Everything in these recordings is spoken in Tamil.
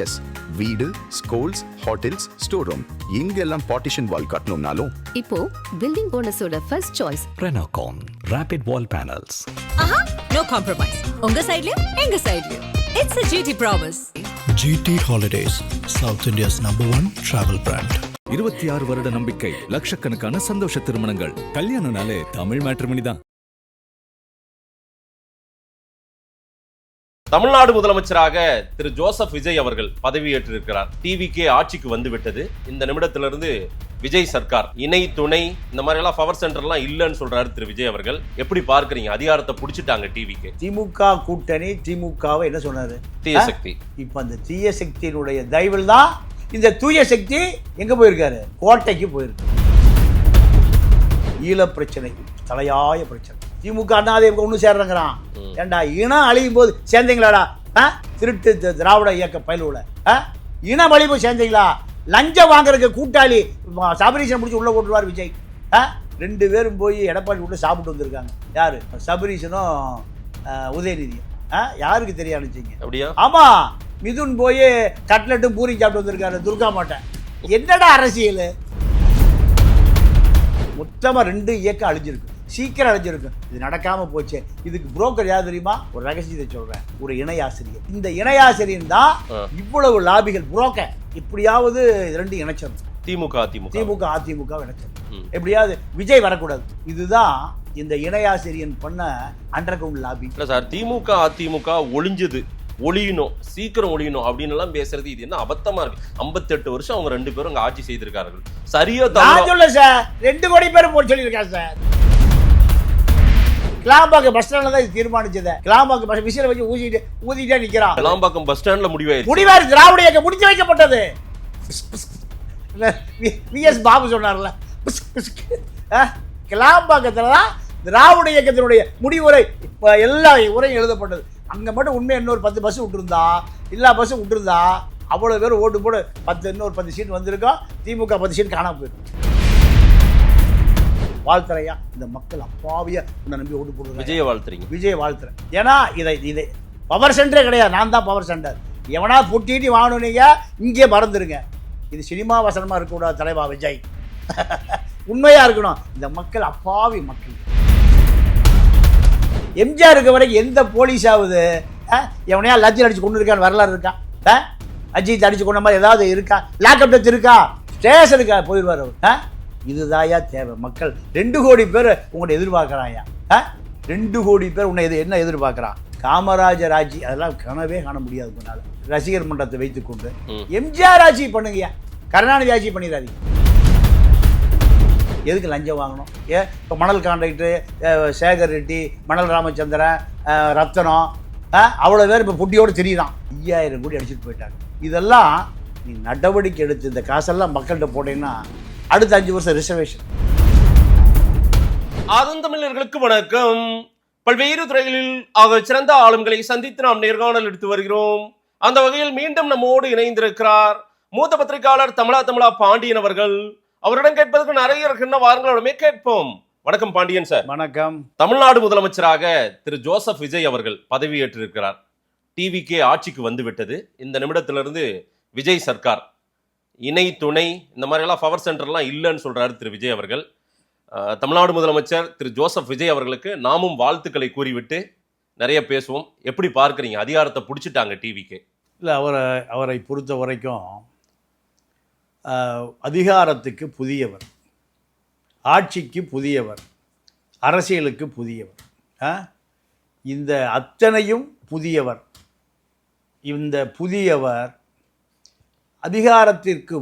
எஸ், வீடு, ஸ்கூல்ஸ், ஹோட்டல்ஸ், ஸ்டோர் ரூம் இங்கெல்லாம் பார்ட்டிஷன் வால் கட்டணும்னாலும் இப்போ building ஓனர்ஸோட first choice Renocon Rapid Wall Panels. No compromise. உங்க சைடுலயும் எங்க சைடுலயும். It's a GT promise. GT Holidays, South India's #1 travel brand. 26 வருட நம்பிக்கை, லட்சக்கணக்கான சந்தோஷ திருமணங்கள். கல்யாணம்னாலே தமிழ் மேட்ரிமோனி தான். தமிழ்நாடு முதலமைச்சராக திரு ஜோசப் விஜய் அவர்கள் பதவியேற்றிருக்கிறார். டிவிகே ஆட்சிக்கு வந்து விட்டது. இந்த நிமிடத்திலிருந்து விஜய் சர்க்கார் இணை துணை இந்த மாதிரி எல்லாம் பவர் சென்டர்லாம் இல்லைன்னு சொல்றாரு திரு விஜய் அவர்கள். எப்படி பார்க்கறீங்க? அதிகாரத்தை புடிச்சிட்டாங்க டிவிகே. திமுக கூட்டணி திமுகவை என்ன சொன்னாரு? தீய சக்தி. இப்ப அந்த தீய சக்தியினுடைய தயவில் தான் இந்த தூய சக்தி எங்க போயிருக்காரு? கோட்டைக்கு போயிருக்கு. ஈழ பிரச்சனை தலையாய பிரச்சனை. திமுக அண்ணாதிமுக ஒண்ணு சேர்றாங்கிறான். ஏண்டா இனம் அழியும் போது சேர்ந்தீங்களாடா? திருட்டு திராவிட இயக்க பயிலுல இனம் அழிவு சேர்ந்தீங்களா? லஞ்சம் வாங்குறதுக்கு கூட்டாளி சபரீசன் முடிச்சு உள்ள போட்டுருவார் விஜய். 2 பேரும் போய் எடப்பாடி உள்ள சாப்பிட்டு வந்திருக்காங்க. யாரு? சபரீசனும் உதயநிதியும். யாருக்கு தெரியாதுச்சிங்க? அப்படியா? ஆமா, மிதுன் போய் கட்லெட்டும் பூரி சாப்பிட்டு வந்திருக்காரு துர்கா மாட்டேன். என்னடா அரசியல்? மொத்தமா 2 இயக்கம் அழிஞ்சிருக்கு, சீக்கிரம் அழிஞ்சிருக்கு. இது நடக்காம போச்சு. இதுக்கு புரோக்கர் யார் தெரியுமா? ஒரு ரகசியத்தை சொல்றேன். ஒரு இணையாசிரியர். இந்த இணையாசிரியர் தான் இவ்வளவு லாபிகள் புரோக்கர். எப்படியாவது 2 இணைச்சது. திமுக அதிமுக இணைச்சது. எப்படியாவது விஜய் வரக்கூடாது. இதுதான் இந்த இணையாசிரியன் பண்ண அண்டர் கிரவுண்ட் லாபி. இல்ல சார், திமுக அதிமுக ஒளிஞ்சது, ஒளியணும், சீக்கிரம் ஒளியணும் அப்படின்னு எல்லாம் பேசுறது இது என்ன அபத்தமா இருக்கு? 58 வருஷம் அவங்க 2 பேரும் அங்க ஆட்சி செய்திருக்கார்கள். சரியா நான் சொல்ல சார், 2 கோடி பேர் போட்டு சொல்லியிருக்காங்க சார். கிளாம்பாக்கம் பஸ் ஸ்டாண்ட்ல தான் தீர்மானிச்சது. கிளாம்பாக்கம் பஸ் விசில வச்சு ஊதிட்டே நிக்கிறான். கிளாம்பாக்கம் பஸ் ஸ்டாண்ட்ல முடிவாரு திராவிட இயக்கம் முடிச்சு வைக்கப்பட்டது. விஎஸ் பாபு சொன்னார்ல, கிளாம்பாக்கத்துல தான் திராவிட இயக்கத்தினுடைய முடிவுரை எல்லா உரையும் எழுதப்பட்டது. அங்க மட்டும் உண்மை இன்னொரு 10 பஸ் விட்டுருந்தா, எல்லா பஸ்ஸும் விட்டுருந்தா அவ்வளவு பேர் ஓட்டு போட்டு 10 இன்னொரு 10 சீட் வந்திருக்கோம். திமுக 10 சீட் காணாம போயிருக்கும். வாழ்த்துறையா இந்த மக்கள் அப்பாவியா உன்னை நம்பி ஓட்டு போடுறாங்க. விஜய வாழ்த்துறீங்க? விஜய் வாழ்த்துறேன். ஏன்னா இதை பவர் சென்டரே கிடையாது. நான் தான் பவர் சென்டர். எவனா பொட்டிட்டு வாங்கணுனீங்க இங்கே மறந்துருங்க. இது சினிமா வசனமா இருக்கக்கூடாது. தலைவா விஜய் உண்மையா இருக்கணும். இந்த மக்கள் அப்பாவி மக்கள். எம்ஜிஆர் இருக்க வரைக்கும் எந்த போலீஸாவது எவனையா லட்சம் அடிச்சு கொண்டு இருக்கான்னு வரலாறு இருக்கா? அஜித் அடிச்சு கொண்ட மாதிரி ஏதாவது இருக்கா? லாக்அப் டெத் இருக்கா? ஸ்டேஷனுக்கா போயிடுவார் அவர். இதுதாயா தேவை. மக்கள் 2 கோடி பேர் உங்களை எதிர்பார்க்கிறாயா? 2 கோடி பேர் உன்னை என்ன எதிர்பார்க்கிறான்? காமராஜர் ஆட்சி அதெல்லாம் கனவே காண முடியாது. முன்னால ரசிகர் மன்றத்தை வைத்துக்கொண்டு எம்ஜிஆர் ஆட்சி பண்ணுங்க, கருணாநிதி ஆட்சி பண்ணிடாதீங்க. எதுக்கு லஞ்சம் வாங்கணும்? இப்போ மணல் கான்ட்ராக்டர் சேகர் ரெட்டி, மணல் ராமச்சந்திரன், ரத்தனம் அவ்வளோ பேர் இப்போ புட்டியோடு தெரியுதான். 5000 கோடி அடிச்சுட்டு போயிட்டாங்க. இதெல்லாம் நீ நடவடிக்கை எடுத்து இந்த காசெல்லாம் மக்கள்கிட்ட போட்டீங்கன்னா அடுத்த 5 வருஷம் ரிசர்வேஷன். ஆதந்தமிழர்களுக்கு வணக்கம். பல்வேறு துறைகளில் ஆக சிறந்த ஆளுங்களை சந்தித்து நாம் நேர்காணல் எடுத்து வருகிறோம். அந்த வகையில் மீண்டும் நம்மோடு இணைந்திருக்கிறார் மூத்த பத்திரிகையாளர் தமிழா பாண்டியன் அவர்கள். அவரிடம் கேட்பதற்கு நிறைய இருக்கின்ற வாரங்களுடமே கேட்போம். வணக்கம் பாண்டியன் சார். வணக்கம். தமிழ்நாடு முதலமைச்சராக திரு ஜோசப் விஜய் அவர்கள் பதவியேற்றிருக்கிறார். டிவிகே ஆட்சிக்கு வந்து விட்டது. இந்த நிமிடத்திலிருந்து விஜய் சர்க்கார் இணை துணை இந்த மாதிரி எல்லாம் பவர் சென்டர்லாம் இல்லைன்னு சொல்றாரு திரு விஜய் அவர்கள். தமிழ்நாடு முதலமைச்சர் திரு ஜோசப் விஜய் அவர்களுக்கு நாமும் வாழ்த்துக்களை கூறிவிட்டு நிறைய பேசுவோம். எப்படி பார்க்குறீங்க? அதிகாரத்தை பிடிச்சிட்டாங்க டிவிக்கு. இல்லை, அவரை பொறுத்த வரைக்கும் அதிகாரத்துக்கு புதியவர், ஆட்சிக்கு புதியவர், அரசியலுக்கு புதியவர், இந்த அத்தனையும் புதியவர். இந்த புதியவர் அதிகாரத்திற்கு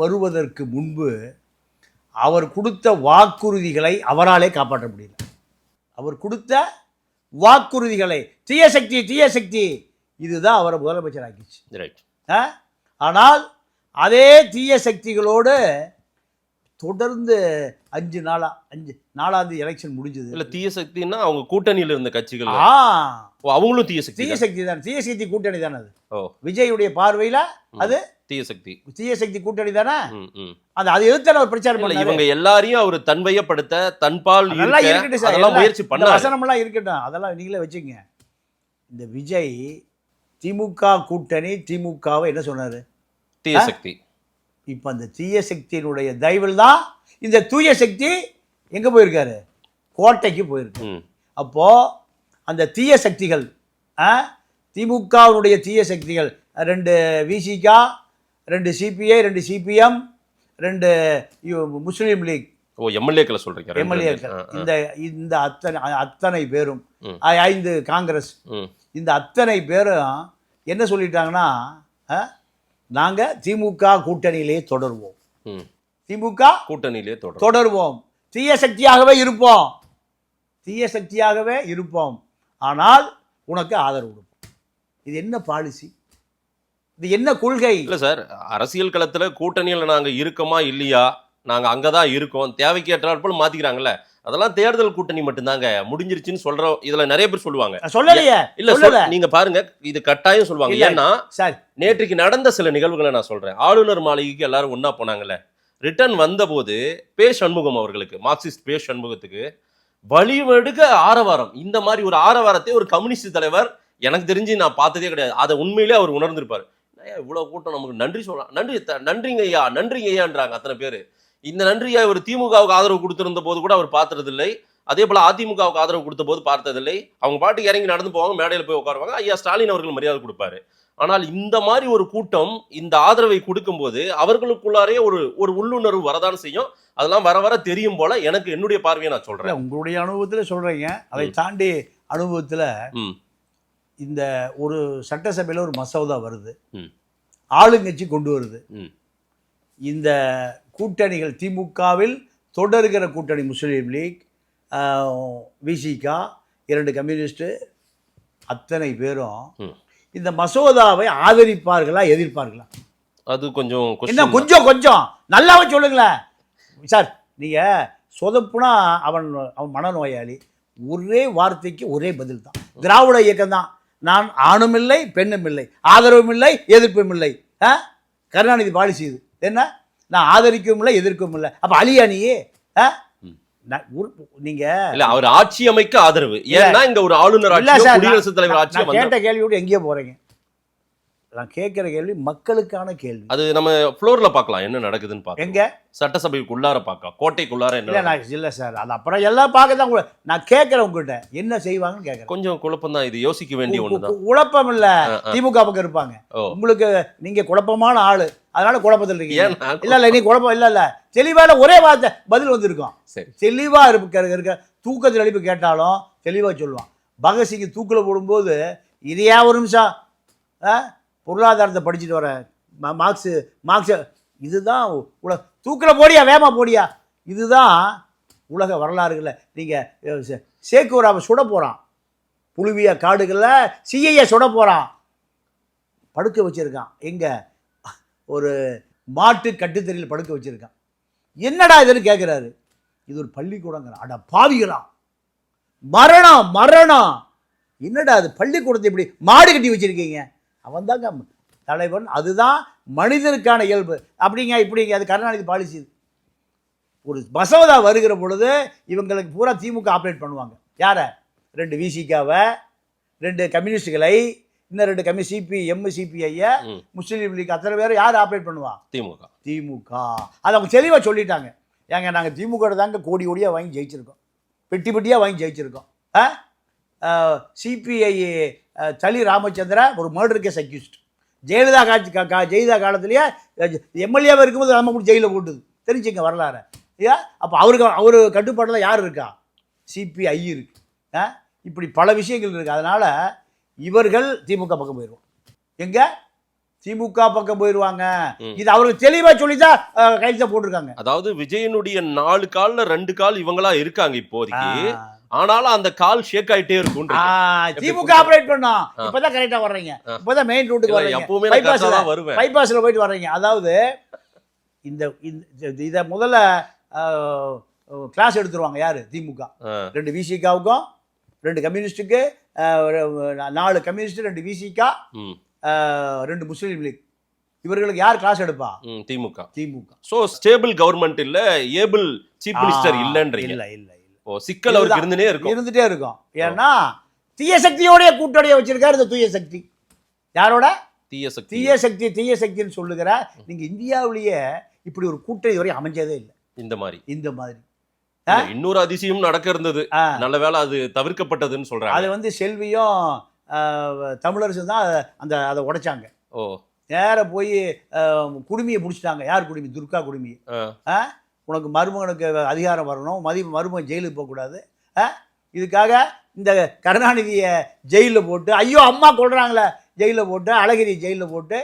வருவதற்கு முன்பு அவர் கொடுத்த வாக்குறுதிகளை அவராலே காப்பாற்ற முடியல. அவர் கொடுத்த வாக்குறுதிகளை தீய சக்தி இதுதான் அவரை முதலமைச்சர் ஆக்கிச்சு. ஆனால் அதே தீய சக்திகளோடு தொடர்ந்து 5 நாளாம் தேதி எலெக்ஷன் முடிஞ்சது. இல்ல, தீய சக்தின்னா அவங்க கூட்டணியில் இருந்த கட்சிகள் அவங்களும் தீய சக்தி தான். தீய சக்தி கூட்டணி தானே அது. விஜயுடைய பார்வையில அது தீய சக்தி கூட்டணி தானே. அது எதிர்த்து அவர் பிரச்சாரம் பண்ணல. இவங்க எல்லாரையும் அவர் தன்வயப்படுத்த தன்பால் அதெல்லாம் முயற்சி பண்ண வசனம் எல்லாம் இருக்கட்டும், அதெல்லாம் நீங்களே வச்சுங்க. இந்த விஜய் திமுக கூட்டணி திமுகவை என்ன சொன்னாரு? தீய சக்தி. இப்போ அந்த தீய சக்தியினுடைய தயவில் தான் இந்த தூய சக்தி எங்கே போயிருக்காரு? கோட்டைக்கு போயிருக்கு. அப்போ அந்த தீய சக்திகள், திமுகவுடைய தீய சக்திகள் 2 விசிகா, 2 சிபிஐ, 2 சிபிஎம், 2 முஸ்லீம் லீக். எம்எல்ஏக்களை சொல்றீங்க? எம்எல்ஏக்கள். இந்த அத்தனை பேரும் 5 காங்கிரஸ், இந்த அத்தனை பேரும் என்ன சொல்லிட்டாங்கன்னா, நாங்கள் திமுக கூட்டணியிலே தொடருவோம், திமுக கூட்டணியிலே தொடருவோம், தீய சக்தியாகவே இருப்போம், தீய சக்தியாகவே இருப்போம், ஆனால் உனக்கு ஆதரவு கொடுப்போம். இது என்ன பாலிசி? இது என்ன கொள்கை? இல்லை சார், அரசியல் களத்தில் கூட்டணியில் நாங்கள் இருக்கோமா இல்லையா, நாங்கள் அங்கே தான் இருக்கோம், தேவைக்கு ஏற்றாற்போல் மாற்றிக்கிறாங்கல்ல, அதெல்லாம் தேர்தல் கூட்டணி மட்டும்தாங்க முடிஞ்சிருச்சுன்னு சொல்கிறோம். இதில் நிறைய பேர் சொல்லுவாங்க. சொல்லலையே. இல்லை, நீங்கள் பாருங்க, இது கட்டாயம் சொல்லுவாங்க. ஏன்னா சார், நேற்றுக்கு நடந்த சில நிகழ்வுகளை நான் சொல்கிறேன். ஆளுநர் மாளிகைக்கு எல்லாரும் ஒன்றா போனாங்கல்ல, ரிட்டர்ன் வந்தபோது பே சண்முகம் அவர்களுக்கு, மார்க்சிஸ்ட் பே சண்முகத்துக்கு வழிவெடுக்க ஆரவாரம். இந்த மாதிரி ஒரு ஆரவாரத்தை ஒரு கம்யூனிஸ்ட் தலைவர் எனக்கு தெரிஞ்சு நான் பார்த்ததே கிடையாது. அதை உண்மையிலே அவர் உணர்ந்திருப்பார். இவ்வளோ கூட்டம் நமக்கு நன்றி சொல்லலாம், நன்றிங்க ஐயா, நன்றிங்க ஐயான்றாங்க அத்தனை பேர். இந்த நன்றியா ஒரு திமுகவுக்கு ஆதரவு கொடுத்திருந்த போது கூட அவர் பார்த்ததில்லை. அதே போல அதிமுகவுக்கு ஆதரவு கொடுத்த போது பார்த்ததில்லை. அவங்க பாட்டுக்கு இறங்கி நடந்து போவாங்க, மேடையில் போய் உட்காருவாங்க, ஐயா ஸ்டாலின் அவர்கள் மரியாதை கொடுப்பாரு. ஆனால் இந்த மாதிரி ஒரு கூட்டம் இந்த ஆதரவை கொடுக்கும்போது அவர்களுக்குள்ளாரே ஒரு உள்ளுணர்வு வரதான் செய்யும். அதெல்லாம் வர வர தெரியும் போல எனக்கு என்னுடைய பார்வையை நான் சொல்றேன். உங்களுடைய அனுபவத்தில் சொல்றீங்க. அதை தாண்டி அனுபவத்தில் இந்த ஒரு சட்டசபையில் ஒரு மசோதா வருது, ஆளுங்கட்சி கொண்டு வருது. இந்த கூட்டணிகள் திமுகவில் தொடர்கிற கூட்டணி முஸ்லீம் லீக், விசிகா, 2 கம்யூனிஸ்ட், அத்தனை பேரும் இந்த மசோதாவை ஆதரிப்பார்களா எதிர்ப்பார்களா? அது கொஞ்சம் என்ன கொஞ்சம் நல்லாவே சொல்லுங்களேன் சார். நீங்கள் சொதப்புனா அவன் மனநோயாளி. ஒரே வார்த்தைக்கு ஒரே பதில் தான். திராவிட இயக்கம் தான். நான் ஆணும் இல்லை பெண்ணும் இல்லை, ஆதரவும் இல்லை எதிர்ப்பும் இல்லை. கருணாநிதி பாலிசி இது என்ன? நான் ஆதரிக்கவும் இல்லை எதிர்க்கவும் இல்லை. அப்போ அழியா நீயே? நீங்க இல்ல, அவர் ஆட்சி அமைக்க ஆதரவு. ஏன்னா இங்க ஒரு ஆளுநர் ஆட்சி, குடியரசுத் தலைவர் ஆட்சி. கேட்ட கேள்வியோடு எங்கேயோ போறீங்க. நான் கேட்கிற கேள்வி மக்களுக்கான கேள்வி. அது நம்ம ஃப்ளோர்ல பார்க்கலாம், என்ன நடக்குதுன்னு பார்க்கலாம். எங்க? சட்டசபைக்குள்ளார பார்க்கலாம், கோட்டைக்குள்ளார என்ன? இல்ல சார், அது அப்புறம் எல்லாம் பார்க்க தான். நான் கேட்கிறேன் உங்ககிட்ட என்ன செய்வாங்கன்னு கேட்கிறேன். கொஞ்சம் குழப்பம் தான், இது யோசிக்க வேண்டிய ஒண்ணுதான். குழப்பம் இல்ல, திமுக பக்கம் இருப்பாங்க. உங்களுக்கு நீங்க குழப்பமான ஆளு, அதனால குழப்பத்தில் இருக்கீங்க. இல்ல நீ குழப்பம் இல்ல, தெளிவான ஒரே வார்த்தை பதில் வந்திருக்கும். தெளிவா இருக்க தூக்கத்தில் எழுப்பி கேட்டாலும் தெளிவா சொல்லுவான். பகத்சிங் தூக்கில் போடும்போது இதையா ஒரு நிமிஷம் பொருளாதாரத்தை படிச்சுட்டு வர மார்க்ஸ் இதுதான் தூக்கில் போடியா, வேமா போடியா, இதுதான் உலக வரலாறுகளில். நீங்கள் சேக்குவராவை சுட போகிறான், புழுவியா காடுகளில் சிஐயை சுட போகிறான், படுக்க வச்சுருக்கான். எங்கே? ஒரு மாட்டு கட்டுத்தறியில் படுக்க வச்சுருக்கான். என்னடா இதுன்னு கேட்குறாரு. இது ஒரு பள்ளிக்கூடங்கிறான். அட பாவிகளா, மரணம். என்னடா அது பள்ளிக்கூடத்தை இப்படி மாடு கட்டி வச்சுருக்கீங்க? அவன் தாங்க தலைவன். அதுதான் மனிதனுக்கான இயல்பு. அப்படிங்க இப்படிங்க, அது கருணாநிதி பாலிசி. ஒரு மசோதா வருகிற பொழுது இவங்களுக்கு பூரா திமுக ஆப்ரேட் பண்ணுவாங்க. யாரை? 2 விசிகாவை, 2 கம்யூனிஸ்டுகளை, இன்னும் 2 கம்யூனிஸ்ட் சிபிஎம் சிபிஐ, முஸ்லீம் லீக், அத்தனை பேர் யார் ஆப்ரேட் பண்ணுவா? திமுக. அதை அவங்க தெளிவாக சொல்லிட்டாங்க. ஏங்க நாங்கள் திமுக தாங்க கோடியாக வாங்கி ஜெயிச்சிருக்கோம், பெட்டியாக வாங்கி ஜெயிச்சிருக்கோம். சிபிஐ தளி ராமச்சந்திரா ஒரு மர்டர் கேஸ் அக்யூஸ்ட். ஜெயலலிதா காலத்திலேயே எம்எல்ஏவாக இருக்கும்போது நம்ம கூட ஜெயிலில் போட்டுது. தெரிஞ்சுங்க வரலாறு. அப்போ அவர் கட்டுப்பாட்டில் யார் இருக்கா? சிபிஐ இருக்கு. இப்படி பல விஷயங்கள் இருக்குது. அதனால் இவர்கள் திமுக பக்கம் போயிடுவாங்க. எங்க? திமுக பக்கம் போயிடுவாங்க. இது அவருக்கு தெளிவாக சொல்லிதான் கையில் போட்டிருக்காங்க. அதாவது விஜயனுடைய 4 கால்ல 2 கால் இவங்களா இருக்காங்க இப்போதைக்கு. ஆனாலும் அந்த கால் ஷேக் ஆயிட்டே இருக்கும். திமுக ஆபரேட் பண்ணோம். இப்பதான் கரெக்டா வர்றீங்க, இப்பதான் மெயின் ரூட்டுக்கு வர்றீங்க, பைபாஸ்ல போயிட்டு வர்றீங்க. அதாவது இத முதல்ல கிளாஸ் எடுத்துருவாங்க. யாரு? திமுக. 2 விசிகாவுக்கும் 2 கம்யூனிஸ்டுக்கு, 4 கம்யூனிஸ்ட், 2 விசிகா, 2 முஸ்லீம் லீக். இவர்களுக்கு யார் கிளாஸ் எடுப்பா? திமுக. சோ ஸ்டேபிள் கவர்மெண்ட் இல்ல, ஏபிள் சீஃப் மினிஸ்டர் இல்லன்றீங்க. இல்ல சிக்கல் அவருக்கு இருந்துட்டே இருக்கும். ஏன்னா தீய சக்தியோடைய கூட்டணியை வச்சிருக்காரு இந்த தூய சக்தி. யாரோட? தீய சக்தி. தீய சக்தின்னு சொல்லுகிற நீங்க இந்தியாவிலேயே இப்படி ஒரு கூட்டம் இதுவரை அமைஞ்சதே இல்லை. இந்த மாதிரி இன்னொரு அதிசயம் நடக்க இருந்தது, நல்ல வேளை அது தவிர்க்கப்பட்டதுன்னு சொல்றாங்க. அது வந்து செல்வியும் தமிழரசு தான் அதை உடைச்சாங்க. ஓ, நேர போய் குடுமியை பிடிச்சிட்டாங்க. யார் குடுமி? துர்கா குடுமி. உனக்கு மருமகனுக்கு அதிகாரம் வரணும், மருமகன் ஜெயிலுக்கு போகக்கூடாது. இதுக்காக இந்த கருணாநிதியை ஜெயிலில் போட்டு, ஐயோ அம்மா கொள்றாங்களே ஜெயிலில் போட்டு, அழகிரி ஜெயிலில் போட்டு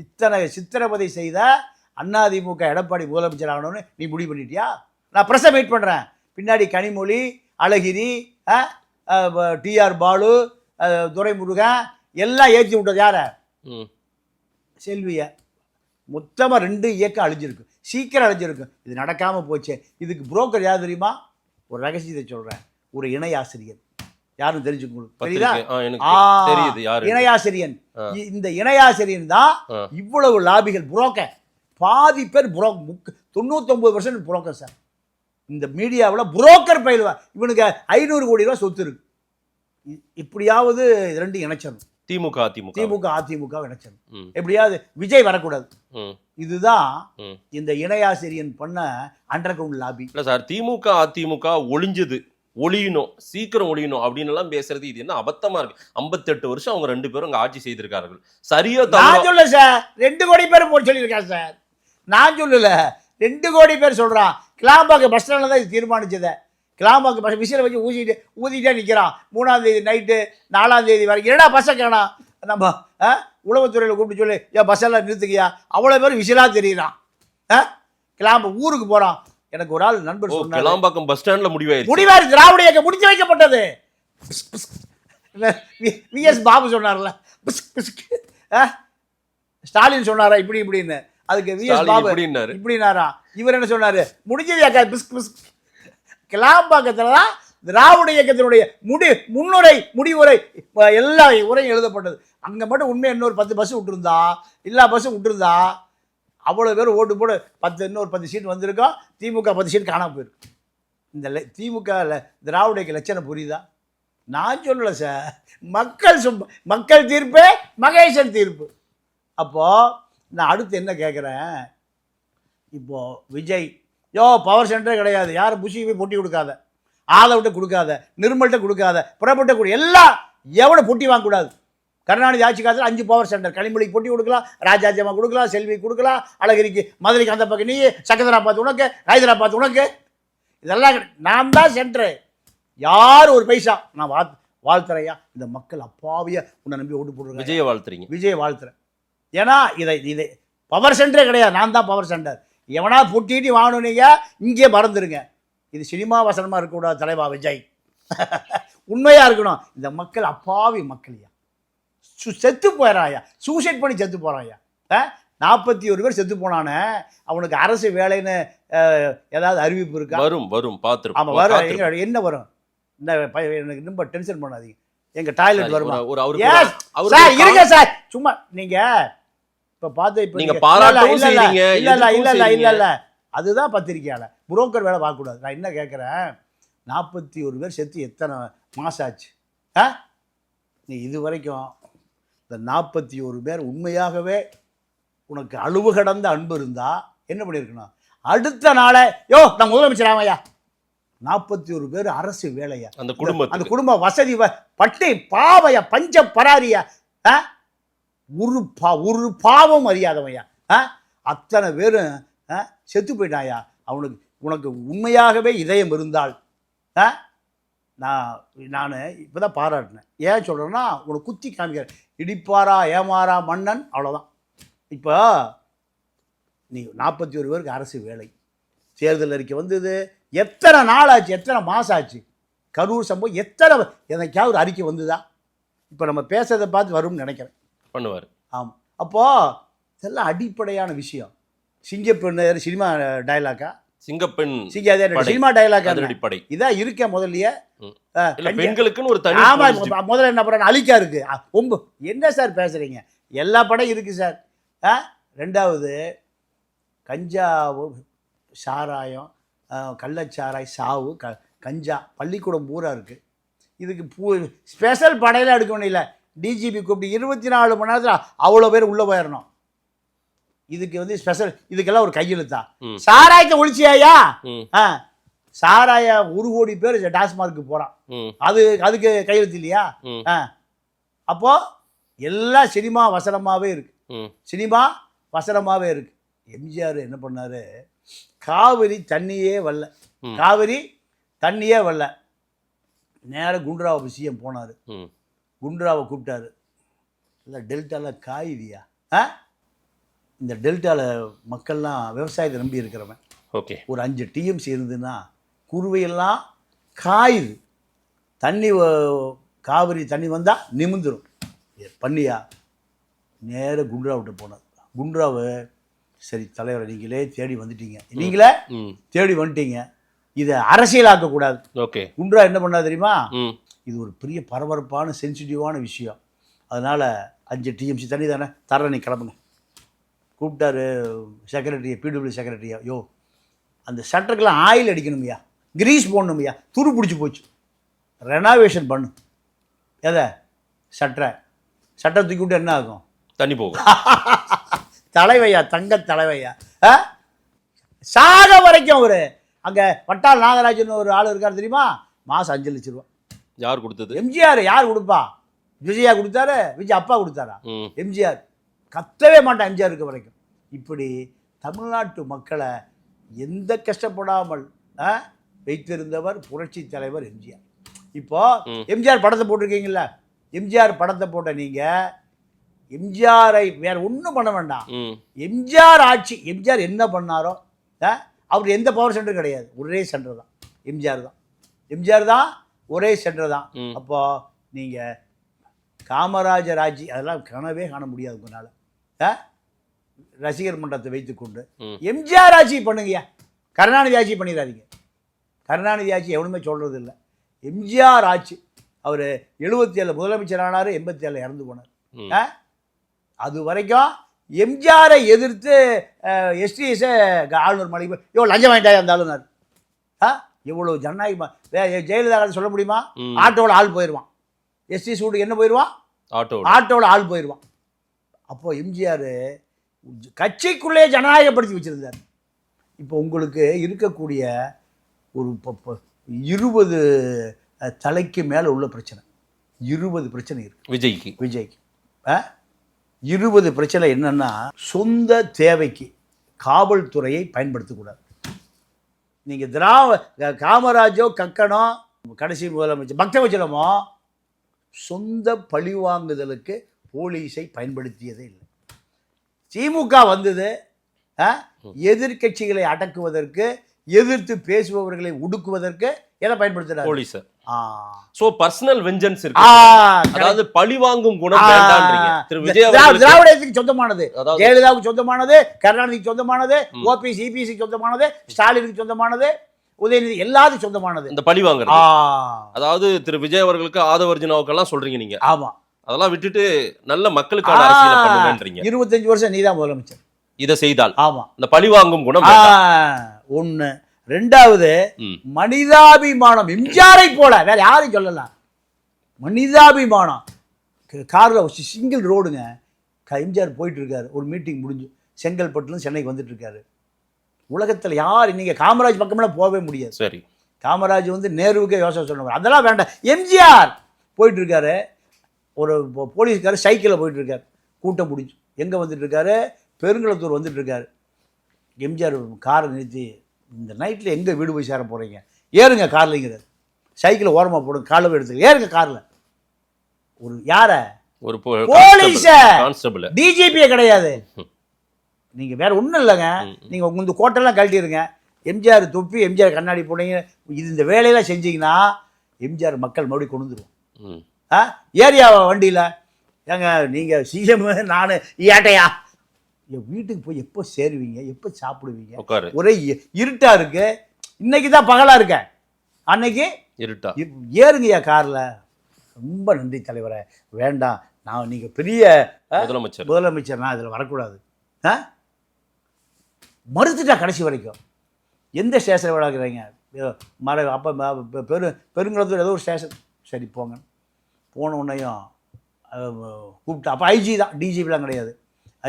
இத்தனை சித்திரவதை செய்த அதிமுக எடப்பாடி முதலமைச்சர் ஆகணும்னு நீ முடிவு பண்ணிட்டியா? நான் ப்ரெஸ்ஸை மீட் பண்ணுறேன். பின்னாடி கனிமொழி, அழகிரி, டிஆர் பாலு, துரைமுருகன் எல்லாம் ஏற்றி விட்டது யார? செல்வியை. மொத்தமாக 2 இயக்கம் அழிஞ்சிருக்கு, சீக்கிரம் அழிஞ்சிருக்கு. இது நடக்காமல் போச்சு. இதுக்கு புரோக்கர் யார் தெரியுமா? ஒரு ரகசியத்தை சொல்கிறேன். ஒரு இணை ஆசிரியர். யாரும் தெரிஞ்சுக்கணும், இணையாசிரியன். இந்த இணையாசிரியன் தான் இவ்வளவு லாபிகள். புரோக்கர் பாதி பேர் 99% புரோக்கர் சார். இந்த மீடியாவில் புரோக்கர் பயிலுவா. இவனுக்கு 500 கோடி ரூபாய் சொத்து இருக்கு. இப்படியாவது 2 இணைச்சிடணும். திமுக அதிமுக இணைச்சிடணும். எப்படியாவது விஜய் வரக்கூடாது. இதுதான் இந்த இணையாசிரியன் பண்ண அண்டர் கிரவுண்ட் லாபி. இல்லை சார், திமுக அதிமுக ஒழியணும், சீக்கிரம் ஒழியணும் அப்படின்னு எல்லாம் பேசுறது இது என்ன அபத்தமா இருக்கு? 58 வருஷம் அவங்க 2 பேரும் அங்க ஆட்சி செய்திருக்கார்கள். சரியா? நான் சொல்ல சார், 2 கோடி பேர் போட்டு சொல்லியிருக்காங்க சார். நான் சொல்லல, 2 கோடி பேர் சொல்றான். கிளாம்பாக்கம் பஸ் ஸ்டாண்ட்ல தான் இது தீர்மானிச்சதை. கிளாம்பாக்கம் பஸ் விசில வச்சு ஊதிட்டே நிற்கிறான். 3ஆம் தேதி நைட்டு 4ஆம் தேதி வரைக்கும். என்னடா பஸ்ஸை காணோம்? நம்ம உளவுத்துறையில் கூப்பிட்டு சொல்லி, ஏன் பஸ்ஸெல்லாம் நிறுத்துக்கியா? அவ்வளோ பேர் விசிலா தெரியுறான். ஊருக்கு போகிறான். எனக்கு ஒரு ஆள் நண்பர் சொன்னார், கிளாம்பாக்கம் பஸ் ஸ்டாண்ட்ல முடிவாயிரு திராவிட இயக்கம் முடிச்சு வைக்கப்பட்டது. விஎஸ் பாபு சொன்னார்ல, ஸ்டாலின் சொன்னாரா இப்படின்னு. அதுக்கு விஎஸ் பாபு இப்படினாரா. இவர் என்ன சொன்னாரு? முடிஞ்சது கிளாம்பாக்கத்தில் தான் திராவிட இயக்கத்தினுடைய முடிவுரை எல்லா உரையும் எழுதப்பட்டது. அங்கே மட்டும் உண்மையாக இன்னொரு 10 பஸ் விட்டுருந்தா, எல்லா பஸ்ஸும் விட்டுருந்தா அவ்வளோ பேர் ஓட்டு போட இன்னொரு 10 சீட் வந்திருக்கோம். திமுக 10 சீட் காணாமல் போயிருக்கு. இந்த திமுக திராவிட இயக்க லட்சணம் புரியுதா? நான் சொல்லலை சார். மக்கள் தீர்ப்பே மகேசன் தீர்ப்பு. அப்போது நான் அடுத்து என்ன கேட்குறேன், இப்போது விஜய் பவர் சென்டரே கிடையாது, யாரும் புஷிக்கு போய் பொட்டி கொடுக்காத, ஆதவிட்ட கொடுக்காத, நிர்மல்கிட்ட கொடுக்காத, புறப்பட்ட எல்லாம் எவனை பொட்டி வாங்கக்கூடாது. கருணாநிதி ஆட்சி காலத்தில் 5 பவர் சென்டர். கனிமொழிக்கு பொட்டி கொடுக்கலாம், ராஜாஜியம்மா கொடுக்கலாம், செல்வி கொடுக்கலாம், அழகிரிக்கு, மதுரைக்கு அந்த பக்கம் நீ, சக்கந்தராபாத் உனக்கு, ஹைதராபாத் உனக்கு. இதெல்லாம் நான் தான் சென்டரு. யார் ஒரு பைசா நான் வாழ்த்துறையா? இந்த மக்கள் அப்பாவியா உன்னை நம்பி ஓட்டு போடுறாங்க. விஜயை வாழ்த்துறேன். ஏன்னா இதை பவர் சென்டரே கிடையாது, நான் தான் பவர் சென்டர். எவனா பொட்டிட்டு வாங்கணுன்னீங்க, இங்கே மறந்துடுங்க. இது சினிமா வசனமாக இருக்கக்கூடாது தலைவா விஜய். உண்மையாக இருக்கணும். இந்த மக்கள் அப்பாவி மக்களையா செத்து போயிடறாயா, சூசைட் பண்ணி செத்து போகிறாயா. 41 பேர் செத்து போனானே, அவனுக்கு அரசு வேலைன்னு ஏதாவது அறிவிப்பு இருக்கா? வரும் பார்த்துருப்போம். ஆமாம் வரும். என்ன வரும்? எனக்கு ரொம்ப டென்ஷன் பண்ணாதீங்க. எங்கள் டாய்லெட் வருமா? இருங்க சார், சும்மா நீங்கள் இப்போ பார்த்து இப்போ இல்லை அதுதான் பத்திரிக்கையாளர். புரோக்கர் வேலை பார்க்கக்கூடாது. நான் என்ன கேட்குறேன், 41 பேர் செத்து எத்தனை மாதம் ஆச்சு? நீ இது வரைக்கும் இந்த 41 பேர் உண்மையாகவே உனக்கு அளவு கடந்த அன்பு இருந்தால் என்ன பண்ணியிருக்கணும்? அடுத்த நாளே நான் முதலமைச்சர் ஆமையா. 41 பேர் அரசு வேலையா, அந்த குடும்ப வசதி பட்டி பாவையா, பஞ்ச பராரியா, ஒரு பாவம் அறியாதவையா. அத்தனை பேரும் செத்து போயிட்டாயா. உனக்கு உண்மையாகவே இதயம் இருந்தால் நான் இப்போ தான் பாராட்டினேன். ஏன் சொல்கிறேன்னா, உனக்கு குத்தி காமிக்கிறேன். இடிப்பாரா ஏமாறா மன்னன், அவ்வளோதான். இப்போ நீ 41 பேருக்கு அரசு வேலை, தேர்தல் அறிக்கை வந்தது. எத்தனை நாள் ஆச்சு, எத்தனை மாதம் ஆச்சு? கரூர் சம்பவம் எனக்காவது ஒரு அறிக்கை வந்ததா? இப்போ நம்ம பேசுறதை பார்த்து வரும்னு நினைக்கிறேன். பண்ணுவார். ஆமாம். அப்போது இதெல்லாம் அடிப்படையான விஷயம். சிங்கப்பெண் சினிமா டைலாக்கா? சிங்கப்பெண் சினிமா டைலாக் அடிப்படை இதான் இருக்க. முதல்லயே பெண்களுக்குன்னு ஒரு தனி. ஆமா, முதல்ல என்ன படம் அலிக்கா இருக்கு. என்ன சார் பேசுறீங்க? எல்லா படம் இருக்கு சார். 2வது கஞ்சா, சாராயம், கள்ளச்சாராய், சாவு, கஞ்சா, பள்ளிக்கூடம் பூரா இருக்கு. இதுக்கு ஸ்பெஷல் படையெல்லாம் எடுக்க முடியல. டிஜிபி கூப்பிட்டு 24 மணி நேரத்தில் அவ்வளோ பேர் உள்ளே போயிடணும். இதுக்கு வந்து ஸ்பெஷல், இதுக்கெல்லாம் ஒரு கையெழுத்தா? சாராயத்தை ஒழிச்சியாயா? சாராய 1 கோடி பேர் டாஸ்மார்க்கு போகிறான், அதுக்கு கையெழுத்து இல்லையா? அப்போ எல்லாம் சினிமா வசனமாகவே இருக்கு, சினிமா வசனமாகவே இருக்கு. எம்ஜிஆர் என்ன பண்ணாரு, காவிரி தண்ணியே வரல, காவிரி தண்ணியே வரல, நேராக குண்டுராவ் விஷயம் போனார். குண்டுராவை கூப்பிட்டாரு, இல்லை டெல்டாவில் காயுதியா, இந்த டெல்டாவில் மக்கள்லாம் விவசாயத்தை நம்பி இருக்கிறவன், ஓகே, ஒரு 5 டிஎம்சி இருந்துன்னா குருவையெல்லாம் காயுது, தண்ணி காவிரி தண்ணி வந்தால் நிமிந்துடும், பண்ணியா? நேராக குண்டுராவிட்ட போனார். குண்டுராவு, சரி தலைவரை நீங்களே தேடி வந்துட்டீங்க, நீங்களே தேடி வந்துட்டீங்க, இதை அரசியலாக்கக்கூடாது. ஓகே. குண்டுரா என்ன பண்ணா தெரியுமா, இது ஒரு பெரிய பரபரப்பான சென்சிட்டிவான விஷயம், அதனால் 5 டிஎம்சி தண்ணி தானே தர, நீ கிளம்புங்க. கூப்பிட்டாரு செக்ரட்டரியை, பிடபிள்யூ செக்ரட்டரியா, யோ அந்த சட்டருக்கெல்லாம் ஆயில் அடிக்கணுமையா, கிரீஸ் போடணுமையா, துரு பிடிச்சி போச்சு, ரெனாவேஷன் பண்ணு. எதை? சட்டை தூக்கி விட்டு என்ன ஆகும்? தண்ணி போகும். தலைவையா, தங்க தலைவையா, சாக வரைக்கும் ஒரு அங்கே வட்டால் நாகராஜன் ஒரு ஆள் இருக்கார் தெரியுமா, மாதம் 5 லட்சம் ரூபா. யார் கொடுத்தது? எம்ஜிஆர். யார் கொடுப்பா? விஜயா கொடுத்தாரு, விஜய் அப்பா கொடுத்தாரா? எம்ஜிஆர். கத்தவே மாட்டான் எம்ஜிஆர் இருக்க வரைக்கும். இப்படி தமிழ்நாட்டு மக்களை எந்த கஷ்டப்படாமல் வைத்திருந்தவர் புரட்சி தலைவர் எம்ஜிஆர். இப்போ எம்ஜிஆர் படத்தை போட்டிருக்கீங்கல்ல, எம்ஜிஆர் படத்தை போட்ட நீங்க எம்ஜிஆரை வேற ஒன்றும் பண்ண வேண்டாம், எம்ஜிஆர் ஆட்சி, எம்ஜிஆர் என்ன பண்ணாரோ, அவர் எந்த பவர் சென்டர் கிடையாது, ஒரே சென்டர் தான் எம்ஜிஆர் தான், எம்ஜிஆர் தான் ஒரே சென்டர் தான். அப்போ நீங்க காமராஜர் ஆட்சி அதெல்லாம் கனவே காண முடியாது உங்களால். ரசிகர் மன்றத்தை வைத்துக்கொண்டு எம்ஜிஆர் ஆட்சி பண்ணுங்கய்யா, கருணாநிதி ஆட்சி பண்ணிடாதீங்க. கருணாநிதி ஆட்சி எவனுமே சொல்றது இல்லை, எம்ஜிஆர் ஆட்சி. அவர் 77 முதலமைச்சர் ஆனார், 87 இறந்து போனார். அது வரைக்கும் எம்ஜிஆரை எதிர்த்து எஸ்டிஎஸை ஆளுநர் மாளிகை லஞ்சம் வாங்கிட்டாயா அந்த ஆளுநர். எவ்வளோ ஜனநாயகமாக ஜெயலலிதா சொல்ல முடியுமா? ஆட்டோவில் ஆள் போயிடுவான், எஸ்டி சூட்டுக்கு என்ன போயிடுவான், ஆட்டோவில் ஆள் போயிடுவான். அப்போ எம்ஜிஆர் கட்சிக்குள்ளே ஜனநாயகப்படுத்தி வச்சிருந்தார். இப்போ உங்களுக்கு இருக்கக்கூடிய ஒரு 20 தலைக்கு மேலே உள்ள பிரச்சனை, 20 பிரச்சனை இருக்கு விஜய்க்கு 20 பிரச்சனை. என்னன்னா, சொந்த தேவைக்கு காவல்துறையை பயன்படுத்தக்கூடாது. நீங்கள் காமராஜோ கக்கனோ கடைசி முதலமைச்சர் பக்தவச்சலமோ சொந்த பழிவாங்குதலுக்கு போலீஸை பயன்படுத்தியதே இல்லை. திமுக வந்தது எதிர்கட்சிகளை அடக்குவதற்கு, எதிர்த்து பேசுபவர்களை ஒடுக்குவதற்கு எதை பயன்படுத்துறாரு? போலீஸ். சோ பர்சனல் வெஞ்சன்ஸ் இருக்கு, அதாவது பழி வாங்கும் குணம் வேண்டாம்ன்றீங்க. திரு விஜய் திராவிடத்துக்கு சொந்தமானது, ஜெயலலிதாவுக்கு சொந்தமானது, கருணாநிதிக்கு சொந்தமானது, ஓபிஎஸ் இபிஎஸ்க்கு சொந்தமானது, ஸ்டாலினுக்கு சொந்தமானது, உதயநிதி எல்லாத்துக்கும் சொந்தமானது. இந்த பழி வாங்குறது, அதாவது திரு விஜய் அவர்களுக்கு, ஆதவர்ஜுனாவுக்கெல்லாம் சொல்றீங்க நீங்க. ஆமா, அதெல்லாம் விட்டுட்டு நல்ல மக்களுக்கான அரசியலை பண்ணுங்கன்றீங்க. 25 வருஷம் நீதான் முதலமைச்சர், இதை செய்தால் ஆமா இந்த பழி வாங்கும் குணம் ஒண்ணு. ரெண்டாவது, மனிதாபிமானம். எம்ஜிஆரை போல வேற யாரும் சொல்லலாம், மனிதாபிமானம். கார்ல சிங்கிள் ரோடுங்க, எம்ஜிஆர் போயிட்டு இருக்காரு, ஒரு மீட்டிங் முடிஞ்சு செங்கல்பட்டுல சென்னைக்கு வந்துட்டு இருக்காரு. உலகத்துல யார் நீங்க காமராஜ் பக்கமெல்லாம் போகவே முடியாது. சரி, காமராஜ் வந்து நேருவுக்கே யோசனை சொன்னவர், அதெல்லாம் வேண்டாம். எம்ஜிஆர் போயிட்டு இருக்காரு, ஒரு போலீஸ்காரர் சைக்கிளில் போயிட்டு இருக்காரு, கூட்டம் முடிஞ்சு எங்கே வந்துட்டு இருக்காரு, பெருங்குளத்தூர் வந்துட்டு இருக்காரு. எம்ஜிஆர் காரை நிறுத்தி, இந்த நைட்டில் எங்கே வீடு போய் சேர போகிறீங்க, ஏறுங்க கார்லைங்கிறார். சைக்கிளை ஓரமாக போடுங்க, காலை போய் எடுத்துக்க, ஏறுங்க காரில். ஒரு யாரை? ஒரு போலீஸ, டிஜிபியே கிடையாது. நீங்கள் வேற ஒன்றும் இல்லைங்க, நீங்கள் உங்க இந்த கோட்டெல்லாம் கழட்டிடுங்க, எம்ஜிஆர் தொப்பி, எம்ஜிஆர் கண்ணாடி போனீங்க, இது இந்த வேலையெல்லாம் செஞ்சீங்கன்னா எம்ஜிஆர் மக்கள் மறுபடியும் கொண்டு வந்துடுவோம். ஏரியா வண்டியில் ஏங்க நீங்கள் சிஎம், நான் ஏட்டையா, என் வீட்டுக்கு போய் எப்போ சேருவீங்க, எப்போ சாப்பிடுவீங்க, ஒரே இருட்டா இருக்கு, இன்னைக்கு தான் பகலா இருக்க, அன்னைக்கு இருட்டா, ஏறுங்கய்யா காரில். ரொம்ப நன்றி தலைவரை, வேண்டாம், நான் நீங்கள் பெரிய முதலமைச்சர், நான் இதில் வரக்கூடாது. மறுத்துட்டா கடைசி வரைக்கும். எந்த ஸ்டேஷன் விளாக்குறீங்க? அப்போ பெருங்குளத்தூர் ஏதோ ஒரு ஸ்டேஷன், சரி போங்க. போன உடனேயும் கூப்பிட்டு, அப்போ ஐஜி தான், டிஜிபிலாம் கிடையாது,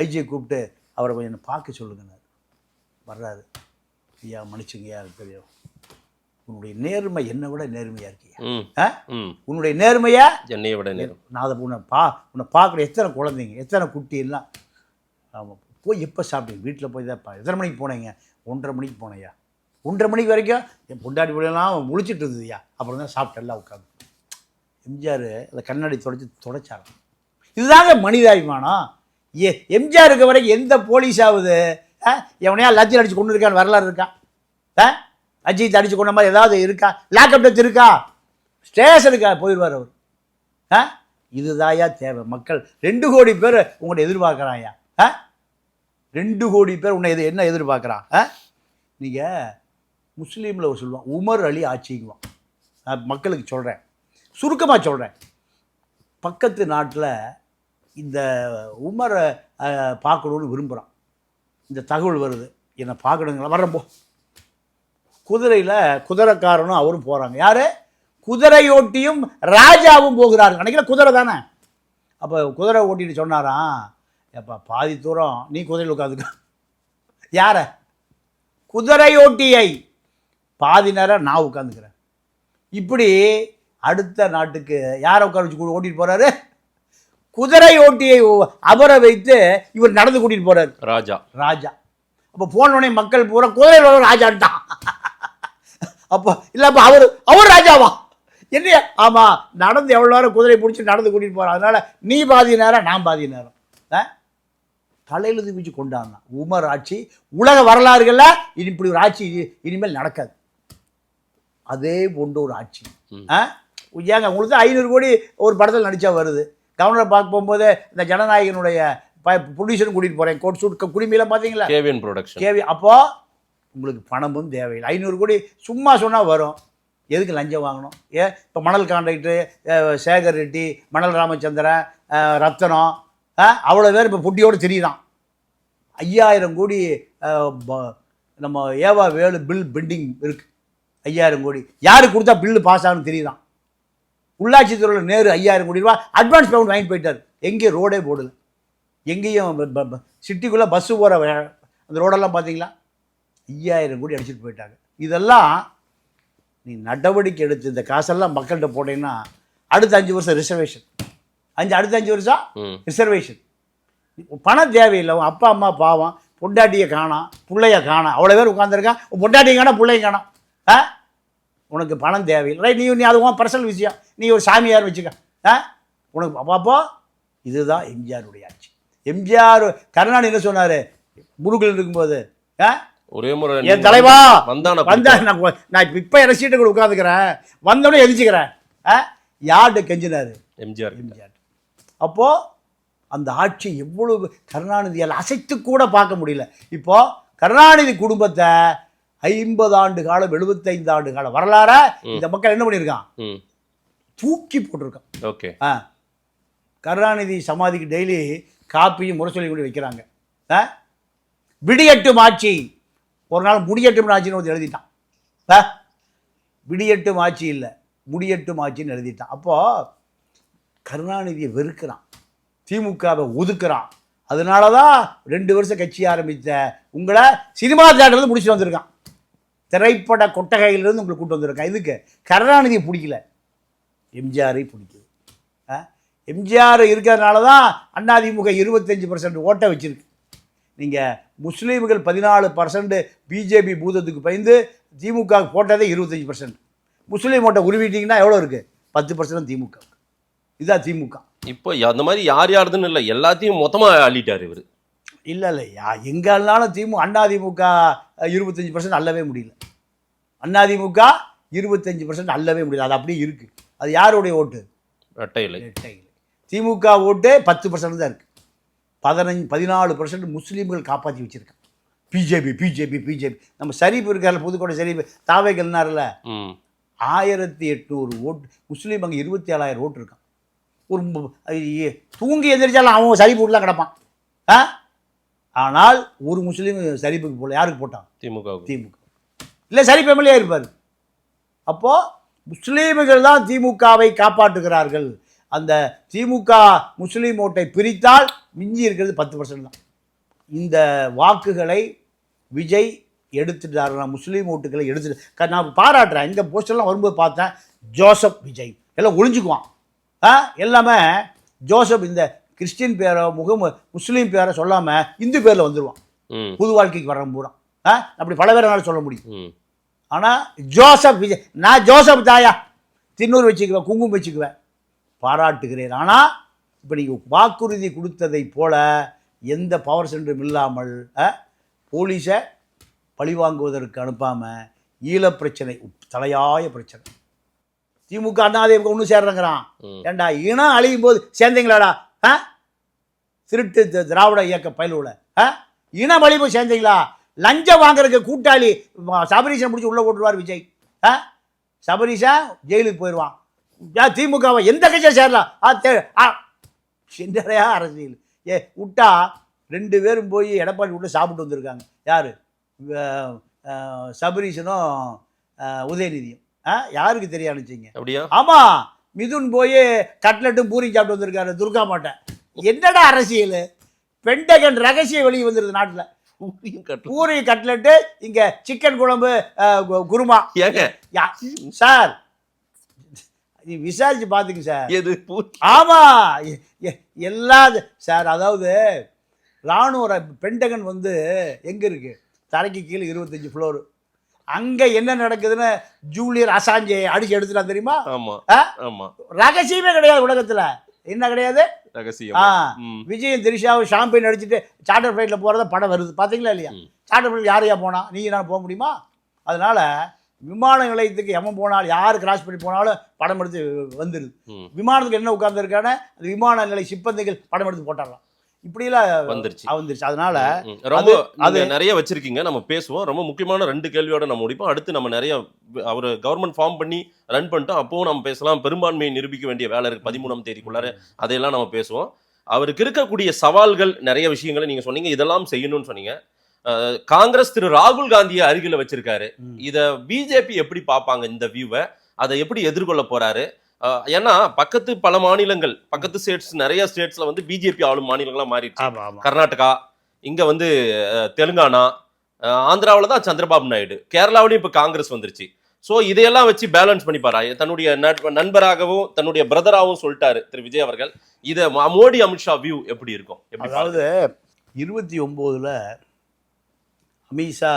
ஐஜியை கூப்பிட்டு அவரை கொஞ்சம் பார்க்க சொல்லுங்கன்னாரு. வர்றாரு. ஐயா மன்னிச்சுங்கய்யா, எனக்கு தெரியும், உன்னுடைய நேர்மை என்னை விட நேர்மையாக இருக்கியா, உன்னுடைய நேர்மையா என்னையை விட நேர்மை. நான் அதை உன்னை பார்க்குற எத்தனை குழந்தைங்க, எத்தனை குட்டி எல்லாம். ஆமாம், போய் எப்போ சாப்பிட்டீங்க? வீட்டில் போய் தான் எத்தனை மணிக்கு போனீங்க? 1:30 மணிக்கு போனேயா. 1:30 மணிக்கு வரைக்கும் என் பொண்டாட்டி பிள்ளைலாம் முழிச்சிட்டு இருந்ததுயா. அப்புறம் தான் சாப்பிட்டெல்லாம் உட்காந்து. எம்ஜிஆர் அந்த கண்ணாடி தொடச்சாராம். இதுதாங்க மனிதாபிமானம். எம்ஜிஆர் இருக்க வரைக்கும் எந்த போலீஸ் ஆகுது எவனையா லட்சம் அடிச்சு கொண்டு இருக்கான்னு வரலாறு இருக்கா? அஜித் அடிச்சு கொண்ட மாதிரி ஏதாவது இருக்கா? லாக்அப் டெத் இருக்கா? ஸ்டேஷனுக்கா போயிடுவார் அவர். இதுதாயா தேவை. மக்கள் 2 கோடி பேர் உங்கள்கிட்ட எதிர்பார்க்குறாயா. 2 கோடி பேர் உன்னை என்ன எதிர்பார்க்குறான்? நீங்கள் முஸ்லீமில் சொல்லுவான், உமர் அலி ஆட்சிக்குவான். நான் மக்களுக்கு சொல்கிறேன், சுருக்கமாக சொல்கிறேன். பக்கத்து நாட்டில் இந்த உமரை பார்க்கணுன்னு விரும்புகிறான். இந்த தகவல் வருது, என்னை பார்க்கணுங்களா, வர்றப்போ குதிரையில் குதிரைக்காரனும் அவரும் போகிறாங்க. யார்? குதிரையோட்டியும் ராஜாவும் போகிறார்கள். அன்றைக்கி குதிரை தானே. அப்போ குதிரை ஓட்டிட்டு சொன்னாராம், எப்பா பாதி தூரம் நீ குதிரையில் உட்காந்துக்க. யாரை? குதிரையோட்டியை. பாதி நேரம் நான் உட்காந்துக்கிறேன். இப்படி அடுத்த நாட்டுக்கு யாரை உட்கார வச்சு ஓட்டிட்டு போகிறாரு? குதிரை ஓட்டியை அமர வைத்து இவர் நடந்து கூட்டிகிட்டு போகிறார். ராஜா. அப்போ போனோடனே மக்கள் பூரா குதிரையில் ராஜான்ட்டான். அப்போ இல்லை, அப்போ அவர் ராஜாவா? என்ன? ஆமாம், நடந்து எவ்வளோ நேரம் குதிரை பிடிச்சி நடந்து கூட்டிகிட்டு போகிறான். அதனால் நீ பாதி நேரம் நான் பாதி நேரம். தலையில் தூக்கி கொண்டாங்க. உமர் ஆட்சி உலக வரலாறுகளில் இப்படி ஒரு ஆட்சி இனிமேல் நடக்காது. அதே போன்ற ஒரு ஆட்சி. ஏங்க உங்களுக்கு 500 கோடி ஒரு படத்தில் நடித்தா வருது. கவர்னரை பார்க்க போகும்போது இந்த ஜனநாயகனுடைய ப்ரொடியூசரும் கூட்டிகிட்டு போகிறேன், கோட் சூட் குடிமையெல்லாம் பார்த்தீங்களா? KVN production. அப்போது உங்களுக்கு பணமும் தேவையில்லை. 500 கோடி சும்மா சொன்னால் வரும். எதுக்கு லஞ்சம் வாங்கணும்? இப்போ மணல் கான்ட்ராக்டரு சேகர் ரெட்டி, மணல் ராமச்சந்திரன், ரத்தனம், அவ்வளோ பேர் இப்போ புட்டியோடு தெரியுதான். 5000 கோடி நம்ம ஏவா வேலு பில் பெண்டிங் இருக்குது. 5000 கோடி யாருக்கு கொடுத்தா பில்லு பாஸ் ஆகுன்னு தெரியுதான். உள்ளாட்சி துறையில் நேரு 5000 கோடி ரூபா அட்வான்ஸ் பேமெண்ட் வாங்கிட்டு போயிட்டார். எங்கேயும் ரோடே போடல. எங்கேயும் சிட்டிக்குள்ளே பஸ்ஸு போகிற அந்த ரோடெல்லாம் பார்த்தீங்களா? 5000 கோடி அடிச்சுட்டு போயிட்டாங்க. இதெல்லாம் நீ நடவடிக்கை எடுத்து இந்த காசெல்லாம் மக்கள்கிட்ட போட்டீங்கன்னா அடுத்த 5 வருஷம் ரிசர்வேஷன். அடுத்த 5 வருஷம் ரிசர்வேஷன். பணம் தேவையில்லை. உன் அப்பா அம்மா பாவம், பொண்டாட்டியை காணாம், பிள்ளைய காணாம், அவ்வளோ பேர் உட்காந்துருக்கான். பொண்டாட்டியை காணாம், பிள்ளையும் காணாம். உனக்கு பணம் தேவையில்லை. ரைட், நீ அது உன் பர்சனல் விஷயம். நீ ஒரு சாமியார் வச்சுக்க. உனக்கு அப்போ இதுதான் எம்ஜிஆருடைய ஆட்சி. எம்ஜிஆர் கருணாநிதி என்ன சொன்னார் முருகல் இருக்கும்போது? ஒரே முறை என் தலைவா வந்தா நான் இப்போ எனக்கு சீட்டை கூட உட்காந்துக்கிறேன், வந்தோடனே எதிர்ச்சிக்கிறேன். யார்கிட்ட கெஞ்சினார்? எம்ஜிஆர். அப்போது அந்த ஆட்சி எவ்வளவு கருணாநிதியால் அசைத்து கூட பார்க்க முடியல. இப்போது கருணாநிதி குடும்பத்தை 50 ஆண்டு காலம் 75 ஆண்டு காலம் வரலாற இந்த மக்கள் என்ன பண்ணியிருக்கான்? தூக்கி போட்டிருக்கான். ஓகே. கருணாநிதி சமாதிக்கு டெய்லி காப்பியும் முரசொலி கூட வைக்கிறாங்க. விடியட்டும் ஆட்சி. ஒரு நாள் முடியட்டும் ஆட்சின்னு வந்து எழுதிட்டான். விடியட்டும் ஆட்சி இல்லை, முடியட்டும் ஆட்சின்னு எழுதிட்டான். அப்போது கருணாநிதியை வெறுக்கிறான், திமுகவை ஒதுக்குறான். அதனால தான் 2 வருஷம் கட்சி ஆரம்பித்த உங்களை சினிமா தியேட்டர்லேருந்து முடிச்சுட்டு வந்திருக்கான். திரைப்பட கொட்டகையிலிருந்து உங்களை கூட்டு வந்திருக்கான். இதுக்கு கருணாநிதியை பிடிக்கல, எம்ஜிஆரை பிடிக்குது. எம்ஜிஆர் இருக்கிறதுனால தான் அதிமுக 25% ஓட்டை வச்சுருக்கு. நீங்கள் முஸ்லீம்கள் 14% பிஜேபி பூதத்துக்கு பயந்து திமுக போட்டதே 25%. முஸ்லீம் ஓட்டை உருவிட்டிங்கன்னா எவ்வளோ இருக்குது? 10% திமுக. இதுதான் திமுக. இப்போ அந்த மாதிரி யாருதுன்னு இல்லை, எல்லாத்தையும் மொத்தமாக அள்ளிட்டார் இவர். இல்லை எங்கேனாலும் அதிமுக 25% அள்ளவே முடியல. அதிமுக 25% அள்ளவே முடியல. அது அப்படியே இருக்குது. அது யாருடைய ஓட்டு? ரெட்டை இலை. திமுக ஓட்டு 10% தான் இருக்குது. 14% முஸ்லீம்கள் காப்பாற்றி வச்சுருக்காங்க. பிஜேபி நம்ம ஷரீப் இருக்கார்ல, புதுக்கோட்டை ஷரீப், தாவேகள்னார்ல, 1800 ஓட்டு முஸ்லீம். அங்கே 27,000 ஓட்டு இருக்கான். ஒரு தூங்கி எந்திரிச்சாலும் அவன் ஷரீப் வீட்டில் கிடப்பான். ஆனால் ஒரு முஸ்லீம் ஷரீப்புக்கு போல. யாருக்கு போட்டான்? திமுக. இல்லை, ஷரீப் எம்எல்ஏ இருப்பார். அப்போது முஸ்லீம்கள் தான் திமுகவை காப்பாற்றுகிறார்கள். அந்த திமுக முஸ்லீம் ஓட்டை பிரித்தால் மிஞ்சி இருக்கிறது 10% தான். இந்த வாக்குகளை விஜய் எடுத்துட்டாருன்னா முஸ்லீம் ஓட்டுகளை எடுத்துட்டு நான் பாராட்டுறேன். இந்த போஸ்டர்லாம் வரும்போது பார்த்தேன் ஜோசப் விஜய் எல்லாம் ஒளிஞ்சுக்குவான். எல்லாமே ஜோசப் இந்த கிறிஸ்டின் பேரை முஸ்லீம் பேரை சொல்லாமல் இந்து பேரில் வந்துடுவான். புது வாழ்க்கைக்கு வர பூரா அப்படி பல பேரை சொல்ல முடியும். ஆனால் ஜோசப் விஜய், நான் ஜோசப் தாயா தின்னூர் வச்சுக்குவேன், குங்குமம் வச்சுக்குவேன், பாராட்டுகிறேன். ஆனால் இப்போ நீங்கள் வாக்குறுதி கொடுத்ததை போல எந்த பவர் சென்டரும் இல்லாமல் போலீஸை பழிவாங்குவதற்கு அனுப்பாமல் ஈழப் பிரச்சனை தலையாய பிரச்சனை. திமுக அதிமுக ஒன்று சேர்றங்கிறான். ஏண்டா இனம் அழியும் போது சேர்ந்தீங்களாடா? திருட்டு திராவிட இயக்க பயிலுள்ள இனம் அழிவு சேர்ந்தீங்களா? லஞ்சம் வாங்குறதுக்கு கூட்டாளி சபரீஷன் முடிச்சு உள்ளே போட்டுருவார் விஜய். சபரீஷன் ஜெயிலுக்கு போயிடுவான். திமுகவை எந்த கட்சியை சேரலாம்? என்னையா அரசியல் விட்டா 2 பேரும் போய் எடப்பாடி விட்டு சாப்பிட்டு வந்திருக்காங்க. யார்? சபரீஷனும் உதயநிதியும். யாருக்கு தெரிய அனுப்பிச்சிங்க? அப்படியா? ஆமாம், மிதுன் போய் கட்லட்டும் பூரி சாப்பிட்டு வந்திருக்காரு துர்கா மாட்டை. என்னடா அரசியல்? பெண்டகன் ரகசிய வெளியே வந்துருது நாட்டில். பூரி கட்லெட்டு, இங்க சிக்கன் குழம்பு, குருமா. சார் விசாரிச்சு பாத்துங்க சார். ஆமா, எல்லா சார், அதாவது ராணுவ பெண்டகன் வந்து எங்க இருக்கு? தரைக்கு கீழே 25 ஃப்ளோர். அங்க என்ன நடக்குதுன்னு ஜூலியர் அசாஞ்சே அடிச்சு எடுத்துட்டா தெரியுமா? ரகசியமே கிடையாது உலகத்துல. என்ன கிடையாது ரகசியம்? விஜயும் திரிஷாவும் ஷாம்பெயின் அடிச்சுட்டு சார்ட்டர் ஃபிளைட்ல போறத படம் வருது, பாத்தீங்களா இல்லையா? சார்ட்டர் ஃபிளைட் யாரையா போனா? நீங்க நான் போக முடியுமா? அதனால விமான நிலையத்துக்கு எவன் போனாலும், யார் கிராஸ் பண்ணி போனாலும் படம் எடுத்து வந்துடுது. விமானத்துக்கு என்ன உட்கார்ந்து இருக்கான அந்த விமான நிலை சிப்பந்திகள் படம் எடுத்து போட்டாரலாம். இப்படியெல்லாம் வந்துருச்சு. அதனால அது நிறைய வச்சிருக்கீங்க, நம்ம பேசுவோம். ரொம்ப முக்கியமான 2 கேள்வியோட நம்ம முடிப்போம். அடுத்து நம்ம நிறைய அவர் கவர்மெண்ட் ஃபார்ம் பண்ணி ரன் பண்ணிட்டோம், அப்பவும் நம்ம பேசலாம். பெரும்பான்மையை நிரூபிக்க வேண்டிய வேலை இருக்கு 13ஆம் தேதிக்குள்ளார, அதையெல்லாம் நம்ம பேசுவோம். அவருக்கு இருக்கக்கூடிய சவால்கள் நிறைய விஷயங்களை நீங்க சொன்னீங்க, இதெல்லாம் செய்யணும்னு சொன்னீங்க. காங்கிரஸ் திரு ராகுல் காந்தியை அருகில வச்சிருக்காரு. இத பிஜேபி எப்படி பார்ப்பாங்க இந்த வியூவை? அதை எப்படி எதிர்கொள்ள போறாரு? ஏன்னா பக்கத்து பல மாநிலங்கள், பக்கத்து ஸ்டேட்ஸ், நிறைய ஸ்டேட்ஸ்ல வந்து பிஜேபி ஆளும் மாநிலங்களா மாறிடுச்சு. கர்நாடகா, இங்க வந்து தெலுங்கானா, ஆந்திராவில் தான் சந்திரபாபு நாயுடு, கேரளாவிலையும் இப்ப காங்கிரஸ் வந்துருச்சு. ஸோ இதையெல்லாம் வச்சு பேலன்ஸ் பண்ணிப்பாரா? தன்னுடைய நண்பராகவும் தன்னுடைய பிரதராகவும் சொல்லிட்டாரு திரு விஜய் அவர்கள். இதை மோடி அமித்ஷா வியூ எப்படி இருக்கும்? அதாவது 29ல் அமித்ஷா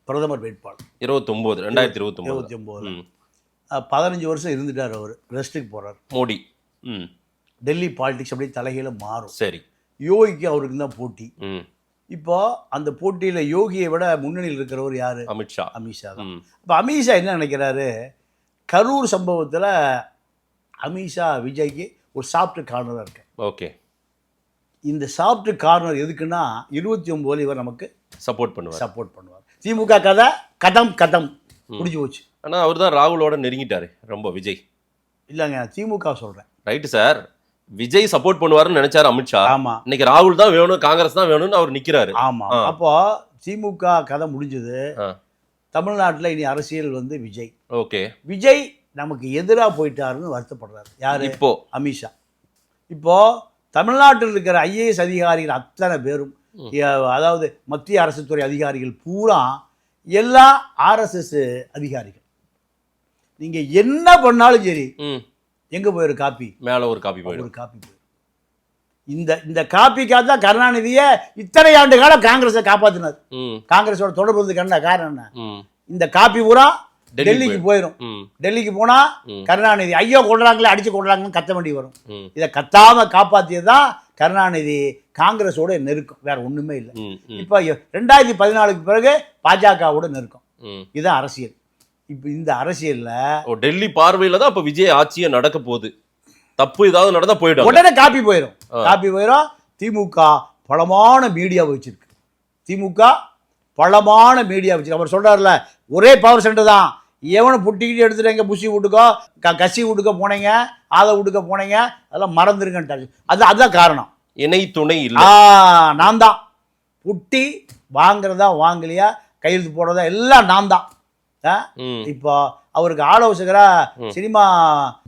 பிரதமர் வேட்பாளர். 2029 15 வருஷம் இருந்துட்டார். அவர் ரெஸ்ட்டுக்கு போறார் மோடி. டெல்லி பாலிடிக்ஸ் அப்படியே தலைகீழ மாறும். சரி, யோகிக்கு அவருக்கு தான் போட்டி. இப்போ அந்த போட்டியில யோகியை விட முன்னணியில் இருக்கிறவர் யாரு? அமித்ஷா தான். இப்போ அமித்ஷா என்ன நினைக்கிறாரு? கரூர் சம்பவத்தில் அமித்ஷா விஜய்க்கு ஒரு சாஃப்ட் கார்னராக இருக்கு. ஓகே, இந்த சாஃப்ட் கார்னர் எதுக்குன்னா 29 இவர் நமக்கு சப்போர்ட் பண்ணுவார். திமுக கதை கதம் முடிஞ்சு போச்சு. ஆனால் அவர் தான் ராகுலோட நெருங்கிட்டாரு ரொம்ப விஜய். இல்லைங்க, திமுக சொல்கிறேன். ரைட்டு சார், விஜய் சப்போர்ட் பண்ணுவாருன்னு நினைச்சாரு அமித்ஷா. ஆமா, இன்னைக்கு ராகுல் தான் வேணும், காங்கிரஸ் தான் வேணும்னு அவர் நிக்கிறாரு. ஆமா, அப்போ திமுக கதை முடிஞ்சது. தமிழ்நாட்டில் இனி அரசியல் வந்து விஜய். ஓகே, விஜய் நமக்கு எதிராக போயிட்டாருன்னு வருத்தப்படுறாரு. யாரு? இப்போ அமித்ஷா. இப்போ தமிழ்நாட்டில் இருக்கிற ஐஏஎஸ் அதிகாரிகள் அத்தனை பேரும், அதாவது மத்திய அரசு துறை அதிகாரிகள் பூரா எல்லா ஆர்எஸ்எஸ் அதிகாரிகள். நீங்க என்ன பண்ணாலும் சரி, எங்க போயிரு காப்பி மேல ஒரு காப்பி போயிடும். இந்த காப்பிக்காக தான் கருணாநிதியை இத்தனை ஆண்டு காலம் காங்கிரஸை காப்பாத்தினார். காங்கிரஸோட தொடர்பு காரணம் என்ன? இந்த காப்பி பூரா டெல்லிக்கு போயிடும். டெல்லிக்கு போனா கருணாநிதி ஐயோ கொள்றாங்களே, அடிச்சு கொள்றாங்கன்னு கத்த வேண்டி வரும். இதை கத்தாம காப்பாத்தியதான் கருணாநிதி காங்கிரஸோட நெருக்கம், வேற ஒண்ணுமே இல்லை. இப்ப 2014 பிறகு பாஜகவோட நெருக்கம். இதுதான் அரசியல். இப்ப இந்த அரசியல்ல டெல்லி பார்வையில தான் இப்ப விஜய் ஆட்சியே நடக்க போகுது. தப்பு ஏதாவது நடந்தா போயிடும், உடனே காப்பி போயிடும். திமுக பலமான மீடியா வச்சிருக்கு. அவர் சொல்றாருல, ஒரே பவர் சென்டர் தான். எவனும் புட்டிக்கிட்டு எடுத்துட்டு எங்க புஷி வீட்டுக்கோ கசி வீட்டுக்கோ போனீங்க, ஆத வீட்டுக்கோ போனீங்க, அதெல்லாம் மறந்துருங்கன்ட்டாரு. அதுதான் காரணம். இணை துணை இல்ல, நான் தான் புட்டி வாங்குறதா வாங்கலையா கையெழுத்து போடுறதா எல்லாம் நான் தான். இப்போ அவருக்கு ஆலோசகரா சினிமா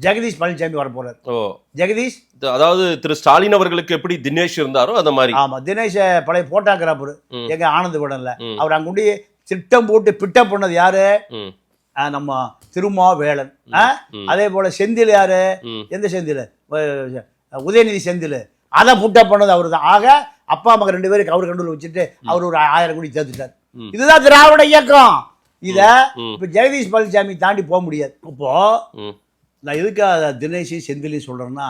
ஜெகதீஷ் பழனிசாமி வர போறாரு. ஓ ஜெகதீஷ், அதாவது திரு ஸ்டாலின் அவர்களுக்கு எப்படி தினேஷ் இருந்தாரோ அந்த மாதிரி. ஆமா, தினேஷ் பழைய போட்டோகிராஃபர் ம். எங்க ஆனந்த விடன்ல. ம். அவர் அங்குண்டி திட்டம் போட்டு பிட்டப் பண்ணது யாரு? ம், நம்ம திருமாவேளன். ம். அதே போல செந்தில் யாரு? ம். எந்த செந்தில்? உதயநிதி செந்தில். அதை புட்டப் பண்ணது அவரு தான். ஆக அப்பா மகன் 2 பேருக்கு அவர் கண்டுல வச்சுட்டு அவர் ஒரு 1000 கோடி சேர்த்துட்டார். ம். இதுதான் திராவிட இயக்கம். இத ம். இப்ப ஜெகதீஷ் பழனிசாமி தாண்டி போக முடியாது. இப்போ ம். நான் எதுக்காக தினேஷ் செந்திலையும் சொல்றேன்னா,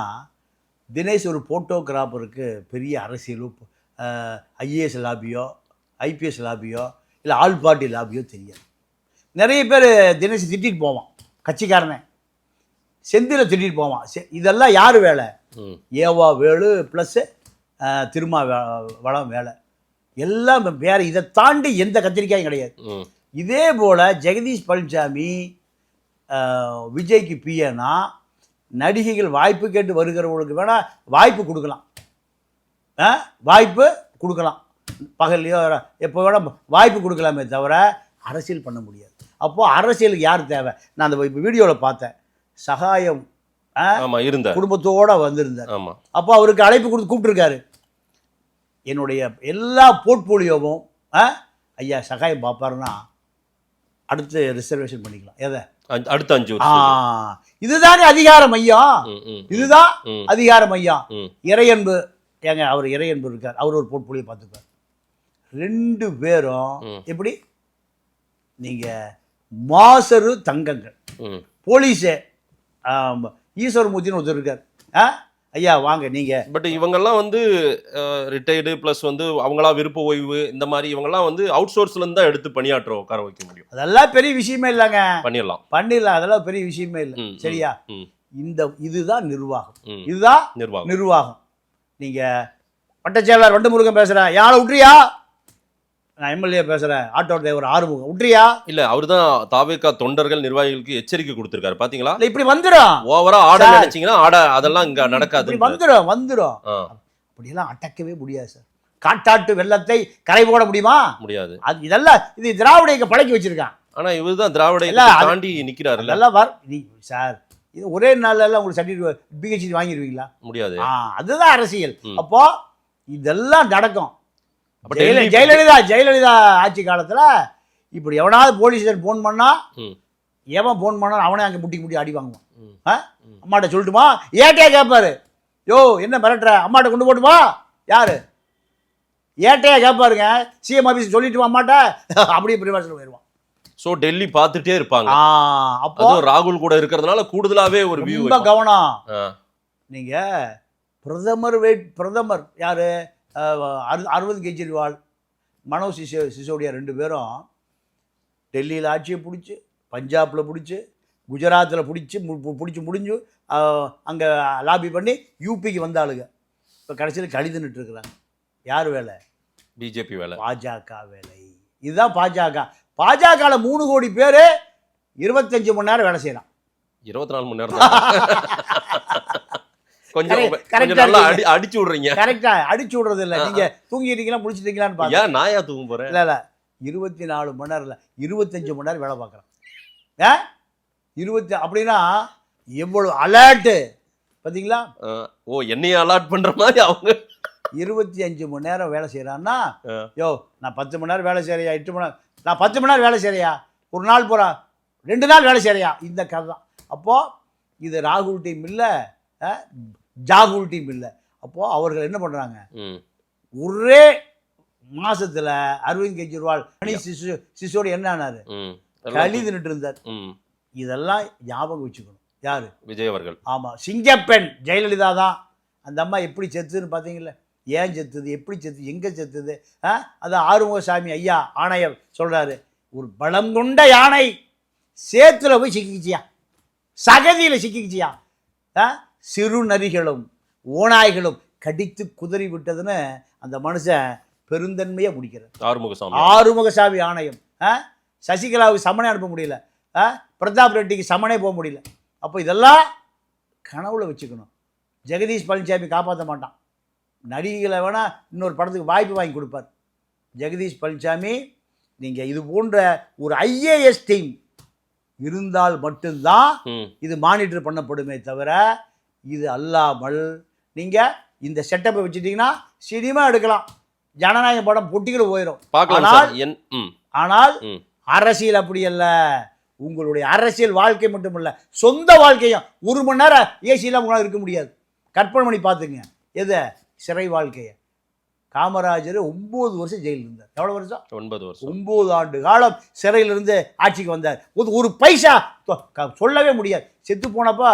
தினேஷ் ஒரு போட்டோகிராஃபருக்கு பெரிய அரசியலோ ஐஏஎஸ் லாபியோ ஐபிஎஸ் லாபியோ இல்லை ஆல் பார்ட்டி லாபியோ தெரியாது. நிறைய பேர் தினேஷ் திட்டிட்டு போவான், கட்சிக்காரனே. செந்தில திட்டிட்டு போவான். இதெல்லாம் யார் வேலை? ம். ஏவா வேலு ப்ளஸ் திருமா வளம் வேலை எல்லாம் வேற. இதை தாண்டி எந்த கத்திரிக்காயும் கிடையாது. ம். இதே போல் ஜெகதீஷ் பழனிசாமி விஜய்க்கு பிஏனா நடிகைகள் வாய்ப்பு கேட்டு வருகிறவங்களுக்கு வேணால் வாய்ப்பு கொடுக்கலாம். வாய்ப்பு கொடுக்கலாம், பகல்லையோ எப்போ வேணால் வாய்ப்பு கொடுக்கலாமே தவிர அரசியல் பண்ண முடியாது. அப்போது அரசியலுக்கு யார் தேவை? நான் அந்த வீடியோவில் பார்த்தேன், சகாயம் இருந்தார், குடும்பத்தோடு வந்திருந்தார். ஆமாம். அப்போ அவருக்கு அழைப்பு கொடுத்து கூப்பிட்டுருக்காரு. என்னுடைய எல்லா போர்ட்போலியோவும் ஐயா சகாயம் பார்ப்பாருன்னா அடுத்து ரிசர்வேஷன் பண்ணிக்கலாம். எதை? அடுத்த 5 வருஷம். இதுதானே அதிகார மையம். இதுதான் அதிகார மையம். ம். இறையன்பு ஏங்க, அவர் இறையன்பு இருக்கார், அவர் ஒரு போர்ட்போலியோ பார்த்துப்பார். 2 பேரும் எப்படி நீங்க மாசரு தங்கங்கள். போலீஸே ஈஸ்வரமூர்த்தின்னு ஒருத்தர் இருக்கார். ஐயா வாங்க நீங்க. பட் இவங்கெல்லாம் வந்து ரிட்டையர்டு ப்ளஸ் வந்து அவங்களா விருப்ப ஓய்வு இந்த மாதிரி இவங்கெல்லாம் வந்து அவுட் சோர்ஸ்ல இருந்து தான் எடுத்து பணியாற்ற உட்கார வைக்க முடியும். அதெல்லாம் பெரிய விஷயமே இல்லைங்க, பண்ணிடலாம். அதெல்லாம் பெரிய விஷயமே இல்லை. சரியா? இதுதான் நிர்வாகம். இதுதான் நிர்வாகம். நீங்க வட்டச்செயலாளர் வண்டமுருகன் பேசுறேன், யாரை விட்டுறியா? நான் எம்எல்ஏ பேசுறேன், ஆட்டோ டிரைவர் ஆறுமுகம் விட்டுறியா? இல்ல, அவரு தான் தாவேகா தொண்டர்கள் நிர்வாகிகளுக்கு எச்சரிக்கை கொடுத்திருக்காரு. பாத்தீங்களா? இப்படி வந்துடும், ஓவரா ஆட நினைச்சீங்கன்னா அதெல்லாம் இங்க நடக்காது. வந்துடும். அப்படியெல்லாம் அடக்கவே முடியாது சார். காட்டாட்டு வெள்ளத்தை கரை போட முடியுமா? முடியாது. இதெல்லாம் இது திராவிட இயக்க பழக்கி வச்சிருக்கான். ஆனா இவர் தான் திராவிட தாண்டி நிக்கிறாரு. அதெல்லாம் சார், இது ஒரே நாள்ல எல்லாம் உங்களுக்கு சர்டிஃபிகேட் பிஹெச்டி வாங்கிடுவீங்களா? முடியாது. அதுதான் அரசியல். அப்போ இதெல்லாம் நடக்கும். ஜெயலலிதா ஆட்சி காலத்துல இப்படி எவனாவது போலீஸ் போன் பண்ணா, எவன் போன் பண்ணா அவனே அங்கே முட்டி அடி வாங்குவான். அம்மாட்ட சொல்லட்டுமா? ஏட்டையா கேட்பாரு, யோ என்ன மிரட்டுற, அம்மாட்ட கொண்டு போட்டுமா? யாரு ஏட்டையா கேட்பாருங்க. சிஎம் ஆஃபீஸ் சொல்லிட்டு அம்மாட்ட அப்படியே பிரிவாசல் போயிடுவான். ஸோ டெல்லி பார்த்துட்டே இருப்பாங்க. அப்போ ராகுல் கூட இருக்கிறதுனால கூடுதலாவே ஒரு வியூ. ரொம்ப கவனம். நீங்க பிரதமர் யாரு? அரவிந்த் கெஜ்ரிவால், மனோஜ் சிசோடியா 2 பேரும் டெல்லியில் ஆட்சியை பிடிச்சி, பஞ்சாபில் பிடிச்சி, குஜராத்தில் பிடிச்சி முடிஞ்சு அங்கே லாபி பண்ணி யூபிக்கு வந்த ஆளுங்க இப்போ கடைசியில் கழிதுன்னுட்டு இருக்கிறாங்க. யார் வேலை? பிஜேபி வேலை, பாஜக வேலை. இதுதான் பாஜகவில் 3 கோடி பேர் 25 மணி நேரம் வேலை செய்யலாம். 24 மணி நேரம் கொஞ்சம் நல்லா அடிச்சு விடுறீங்க. கரெக்டா அடிச்சு விடுறது இல்லை. நீங்க தூங்கிட்டீங்களா முடிச்சிட்டீங்களான்னு பாருங்க. ஏன் நான் ஏன் தூங்க போறேன்? இல்ல 24 மணி நேரம் இல்லை, 25 மணி நேரம் வேலை பார்க்குறேன். 20 அப்படின்னா எவ்வளவு அலர்ட்டு பார்த்தீங்களா? என்னைய அலர்ட் பண்ற மாதிரி அவங்க 25 மணி நேரம் வேலை செய்யறான்னா, யோ நான் 10 மணி நேரம் வேலை செய்யறியா, 8 மணி நேரம், நான் 10 மணி நேரம் வேலை செய்யறியா, ஒரு நாள் போறா 2 நாள் வேலை செய்யறியா, இந்த கதை தான். அப்போ இது ராகுல் டீம் இல்லை, ஜாகுல் டீம் இல்லை. அப்போ அவர்கள் என்ன பண்றாங்க, ஒரே மாசத்துல அரவிந்த் கெஜ்ரிவால் சிசோடி என்ன ஆனாரு, கழிதுன்னுட்டு இருந்தார். இதெல்லாம் ஞாபகம் வச்சுக்கணும். யாரு? விஜய் அவர்கள். ஆமா, சிங்கப்பெண் ஜெயலலிதா தான். அந்த அம்மா எப்படி செத்துதுன்னு பார்த்தீங்களா? ஏன் செத்துது, எப்படி செத்துது, எங்கே செத்துது? அது ஆறுமுகசாமி ஐயா ஆணையர் சொல்கிறாரு, ஒரு பலம் கொண்ட யானை சேத்துல போய் சிக்கிக்கிச்சியா, சகதியில் சிக்கிக்கிச்சியா, சிறு நரிகளும் ஓநாய்களும் கடித்து குதறி விட்டதுன்னு அந்த மனுஷன் பெருந்தன்மையை முடிக்கிறார். ஆறுமுகசாமி ஆணையம். சசிகலாவுக்கு சமனே அனுப்ப முடியல, பிரதாப் ரெட்டிக்கு சமனே போக முடியல. அப்போ இதெல்லாம் கனவுல வச்சுக்கணும். ஜெகதீஷ் பழனிசாமி காப்பாற்ற மாட்டான். நடிகைகளை வேணால் இன்னொரு படத்துக்கு வாய்ப்பு வாங்கி கொடுப்பார். ஜெகதீஷ் பழனிசாமி நீங்கள் இது போன்ற ஒரு ஐஏஎஸ் டீம் இருந்தால் மட்டும்தான் ம். இது மானிட்டர் பண்ணப்படுமே தவிர இது அல்லாமல் நீங்கள் இந்த செட்டப்பை வச்சுட்டீங்கன்னா சினிமா எடுக்கலாம், ஜனநாயக படம் பொட்டிகள் போயிடும். பார்க்கலாம் ஆனால் சார். ம். ஆனால் ம். அரசியல் அப்படி அல்ல. உங்களுடைய அரசியல் வாழ்க்கை மட்டும் இல்ல, சொந்த வாழ்க்கையும் 1 மணி நேரம் ஏசி இல்லாம உங்களால இருக்க முடியாது. கற்பனை பண்ணி பார்த்துங்க எதை, சிறை வாழ்க்கையை. காமராஜர் 9 வருஷம் ஜெயிலில் இருந்தார். எவ்வளவு வருஷம்? 9 வருஷம். 9 ஆண்டு காலம் சிறையிலிருந்து ஆட்சிக்கு வந்தார். ஒரு பைசா சொல்லவே முடியாது. செத்து போனப்பா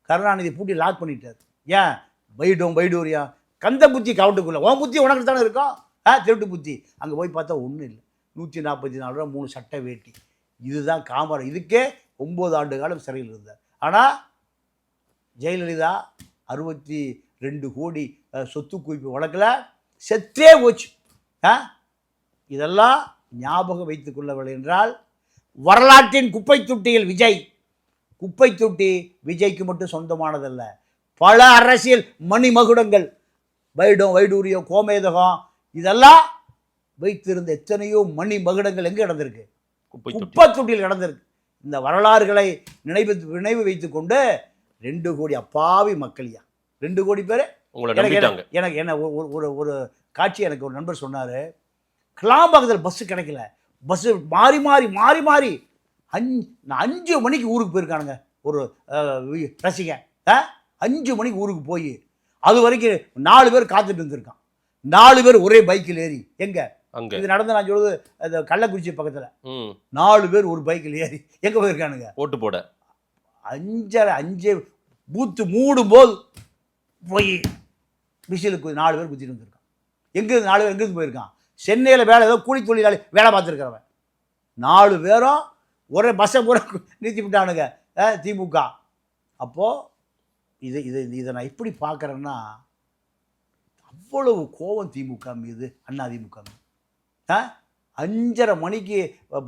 கருணாநிதி பூட்டி லாக் பண்ணிட்டார். ஏன்? வைடூரியா கந்த புத்தி கவுட்டுக்குள்ள, உன் புத்தி உனக்கு தானே இருக்கும், திருட்டு புத்தி. அங்கே போய் பார்த்தா ஒன்றும் இல்லை, 144 ரூபா 3 சட்டை வேட்டி. இதுதான் காமராஜர். இதுக்கே 9 ஆண்டு காலம் சிறையில் இருந்தார். ஆனால் ஜெயலலிதா 62 கோடி சொத்து குவிப்பு வழக்கில் செத்தே போச்சு. இதெல்லாம் ஞாபகம் வைத்துக் கொள்ளவில்லை என்றால் வரலாற்றின் குப்பை தொட்டியில் விஜய். குப்பை தொட்டி விஜய்க்கு மட்டும் சொந்தமானதல்ல, பல அரசியல் மணிமகுடங்கள், வைடூரியம், கோமேதகம், இதெல்லாம் வைத்திருந்த எத்தனையோ மணி மகுடங்கள் எங்கே கிடந்திருக்கு? குப்பை தொட்டியில் கிடந்திருக்கு. இந்த வரலாறுகளை நினைவு வைத்துக் கொண்டு 2 கோடி அப்பாவி மக்களியா, 2 கோடி பேர் எனக்கு என்ன ஒரு காட்சி எனக்கு ஒரு நண்பர் சொன்னார். கிளாம்பாக்கத்தில் பஸ்ஸு கிடைக்கல, பஸ்ஸு மாறி மாறி மாறி மாறி 5 மணிக்கு ஊருக்கு போயிருக்கானுங்க. ஒரு ரசிகன் 5 மணிக்கு ஊருக்கு போய் அது வரைக்கும் 4 பேர் காத்துட்டு இருந்திருக்கான். 4 பேர் ஒரே பைக்கில் ஏறி, எங்க இது நடந்து, நான் சொல்றது அந்த கள்ளக்குறிச்சி பக்கத்தில் 4 பேர் ஒரு பைக்கில் ஏறி எங்கே போயிருக்கானுங்க? ஓட்டு போட. 5 பூத்து மூடும் போது போய் விசிலுக்கு 4 பேர் குத்திட்டு வந்திருக்கான். எங்கேருந்து 4 பேர் எங்கேருந்து போயிருக்கான்? சென்னையில் வேலை, ஏதோ கூலி தொழிலாளி வேலை பார்த்துருக்கிறவன். 4 பேரும் ஒரே பஸ்ஸை பூரா நிறுத்தி விட்டானுங்க திமுக. அப்போது இதை நான் எப்படி பார்க்குறேன்னா, அவ்வளவு கோபம் திமுக மீது, அதிமுக மீது. 5:30 மணிக்கு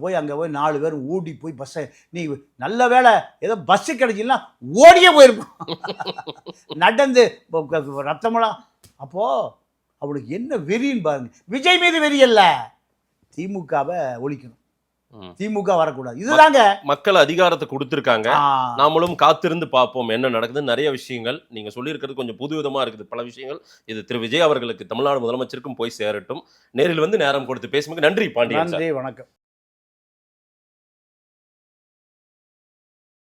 போய் அங்கே போய் 4 பேர் ஓடி போய் பஸ்ஸை, நீ நல்ல வேலை ஏதோ பஸ்ஸு கிடைச்சின்னா ஓடியே போயிருப்பான் நடந்து ரத்தமெல்லாம். அப்போது அவளுக்கு என்ன வெறின்னு பாருங்க. விஜய் மீது வெறி அல்ல, திமுகவை ஒழிக்கணும், திமுக வரக்கூடாது. இதுதாங்க மக்கள் அதிகாரத்தை கொடுத்துருக்காங்க. நாமளும் காத்திருந்து பார்ப்போம் என்ன நடக்குது. நிறைய விஷயங்கள் நீங்க சொல்லியிருக்கிறது கொஞ்சம் புதுவிதமா இருக்குது. பல விஷயங்கள் இது திரு விஜய் அவர்களுக்கு, தமிழ்நாடு முதலமைச்சருக்கும் போய் சேரட்டும். நேரில் வந்து நேரம் கொடுத்து பேசும்போது நன்றி பாண்டியன். நன்றி, வணக்கம்.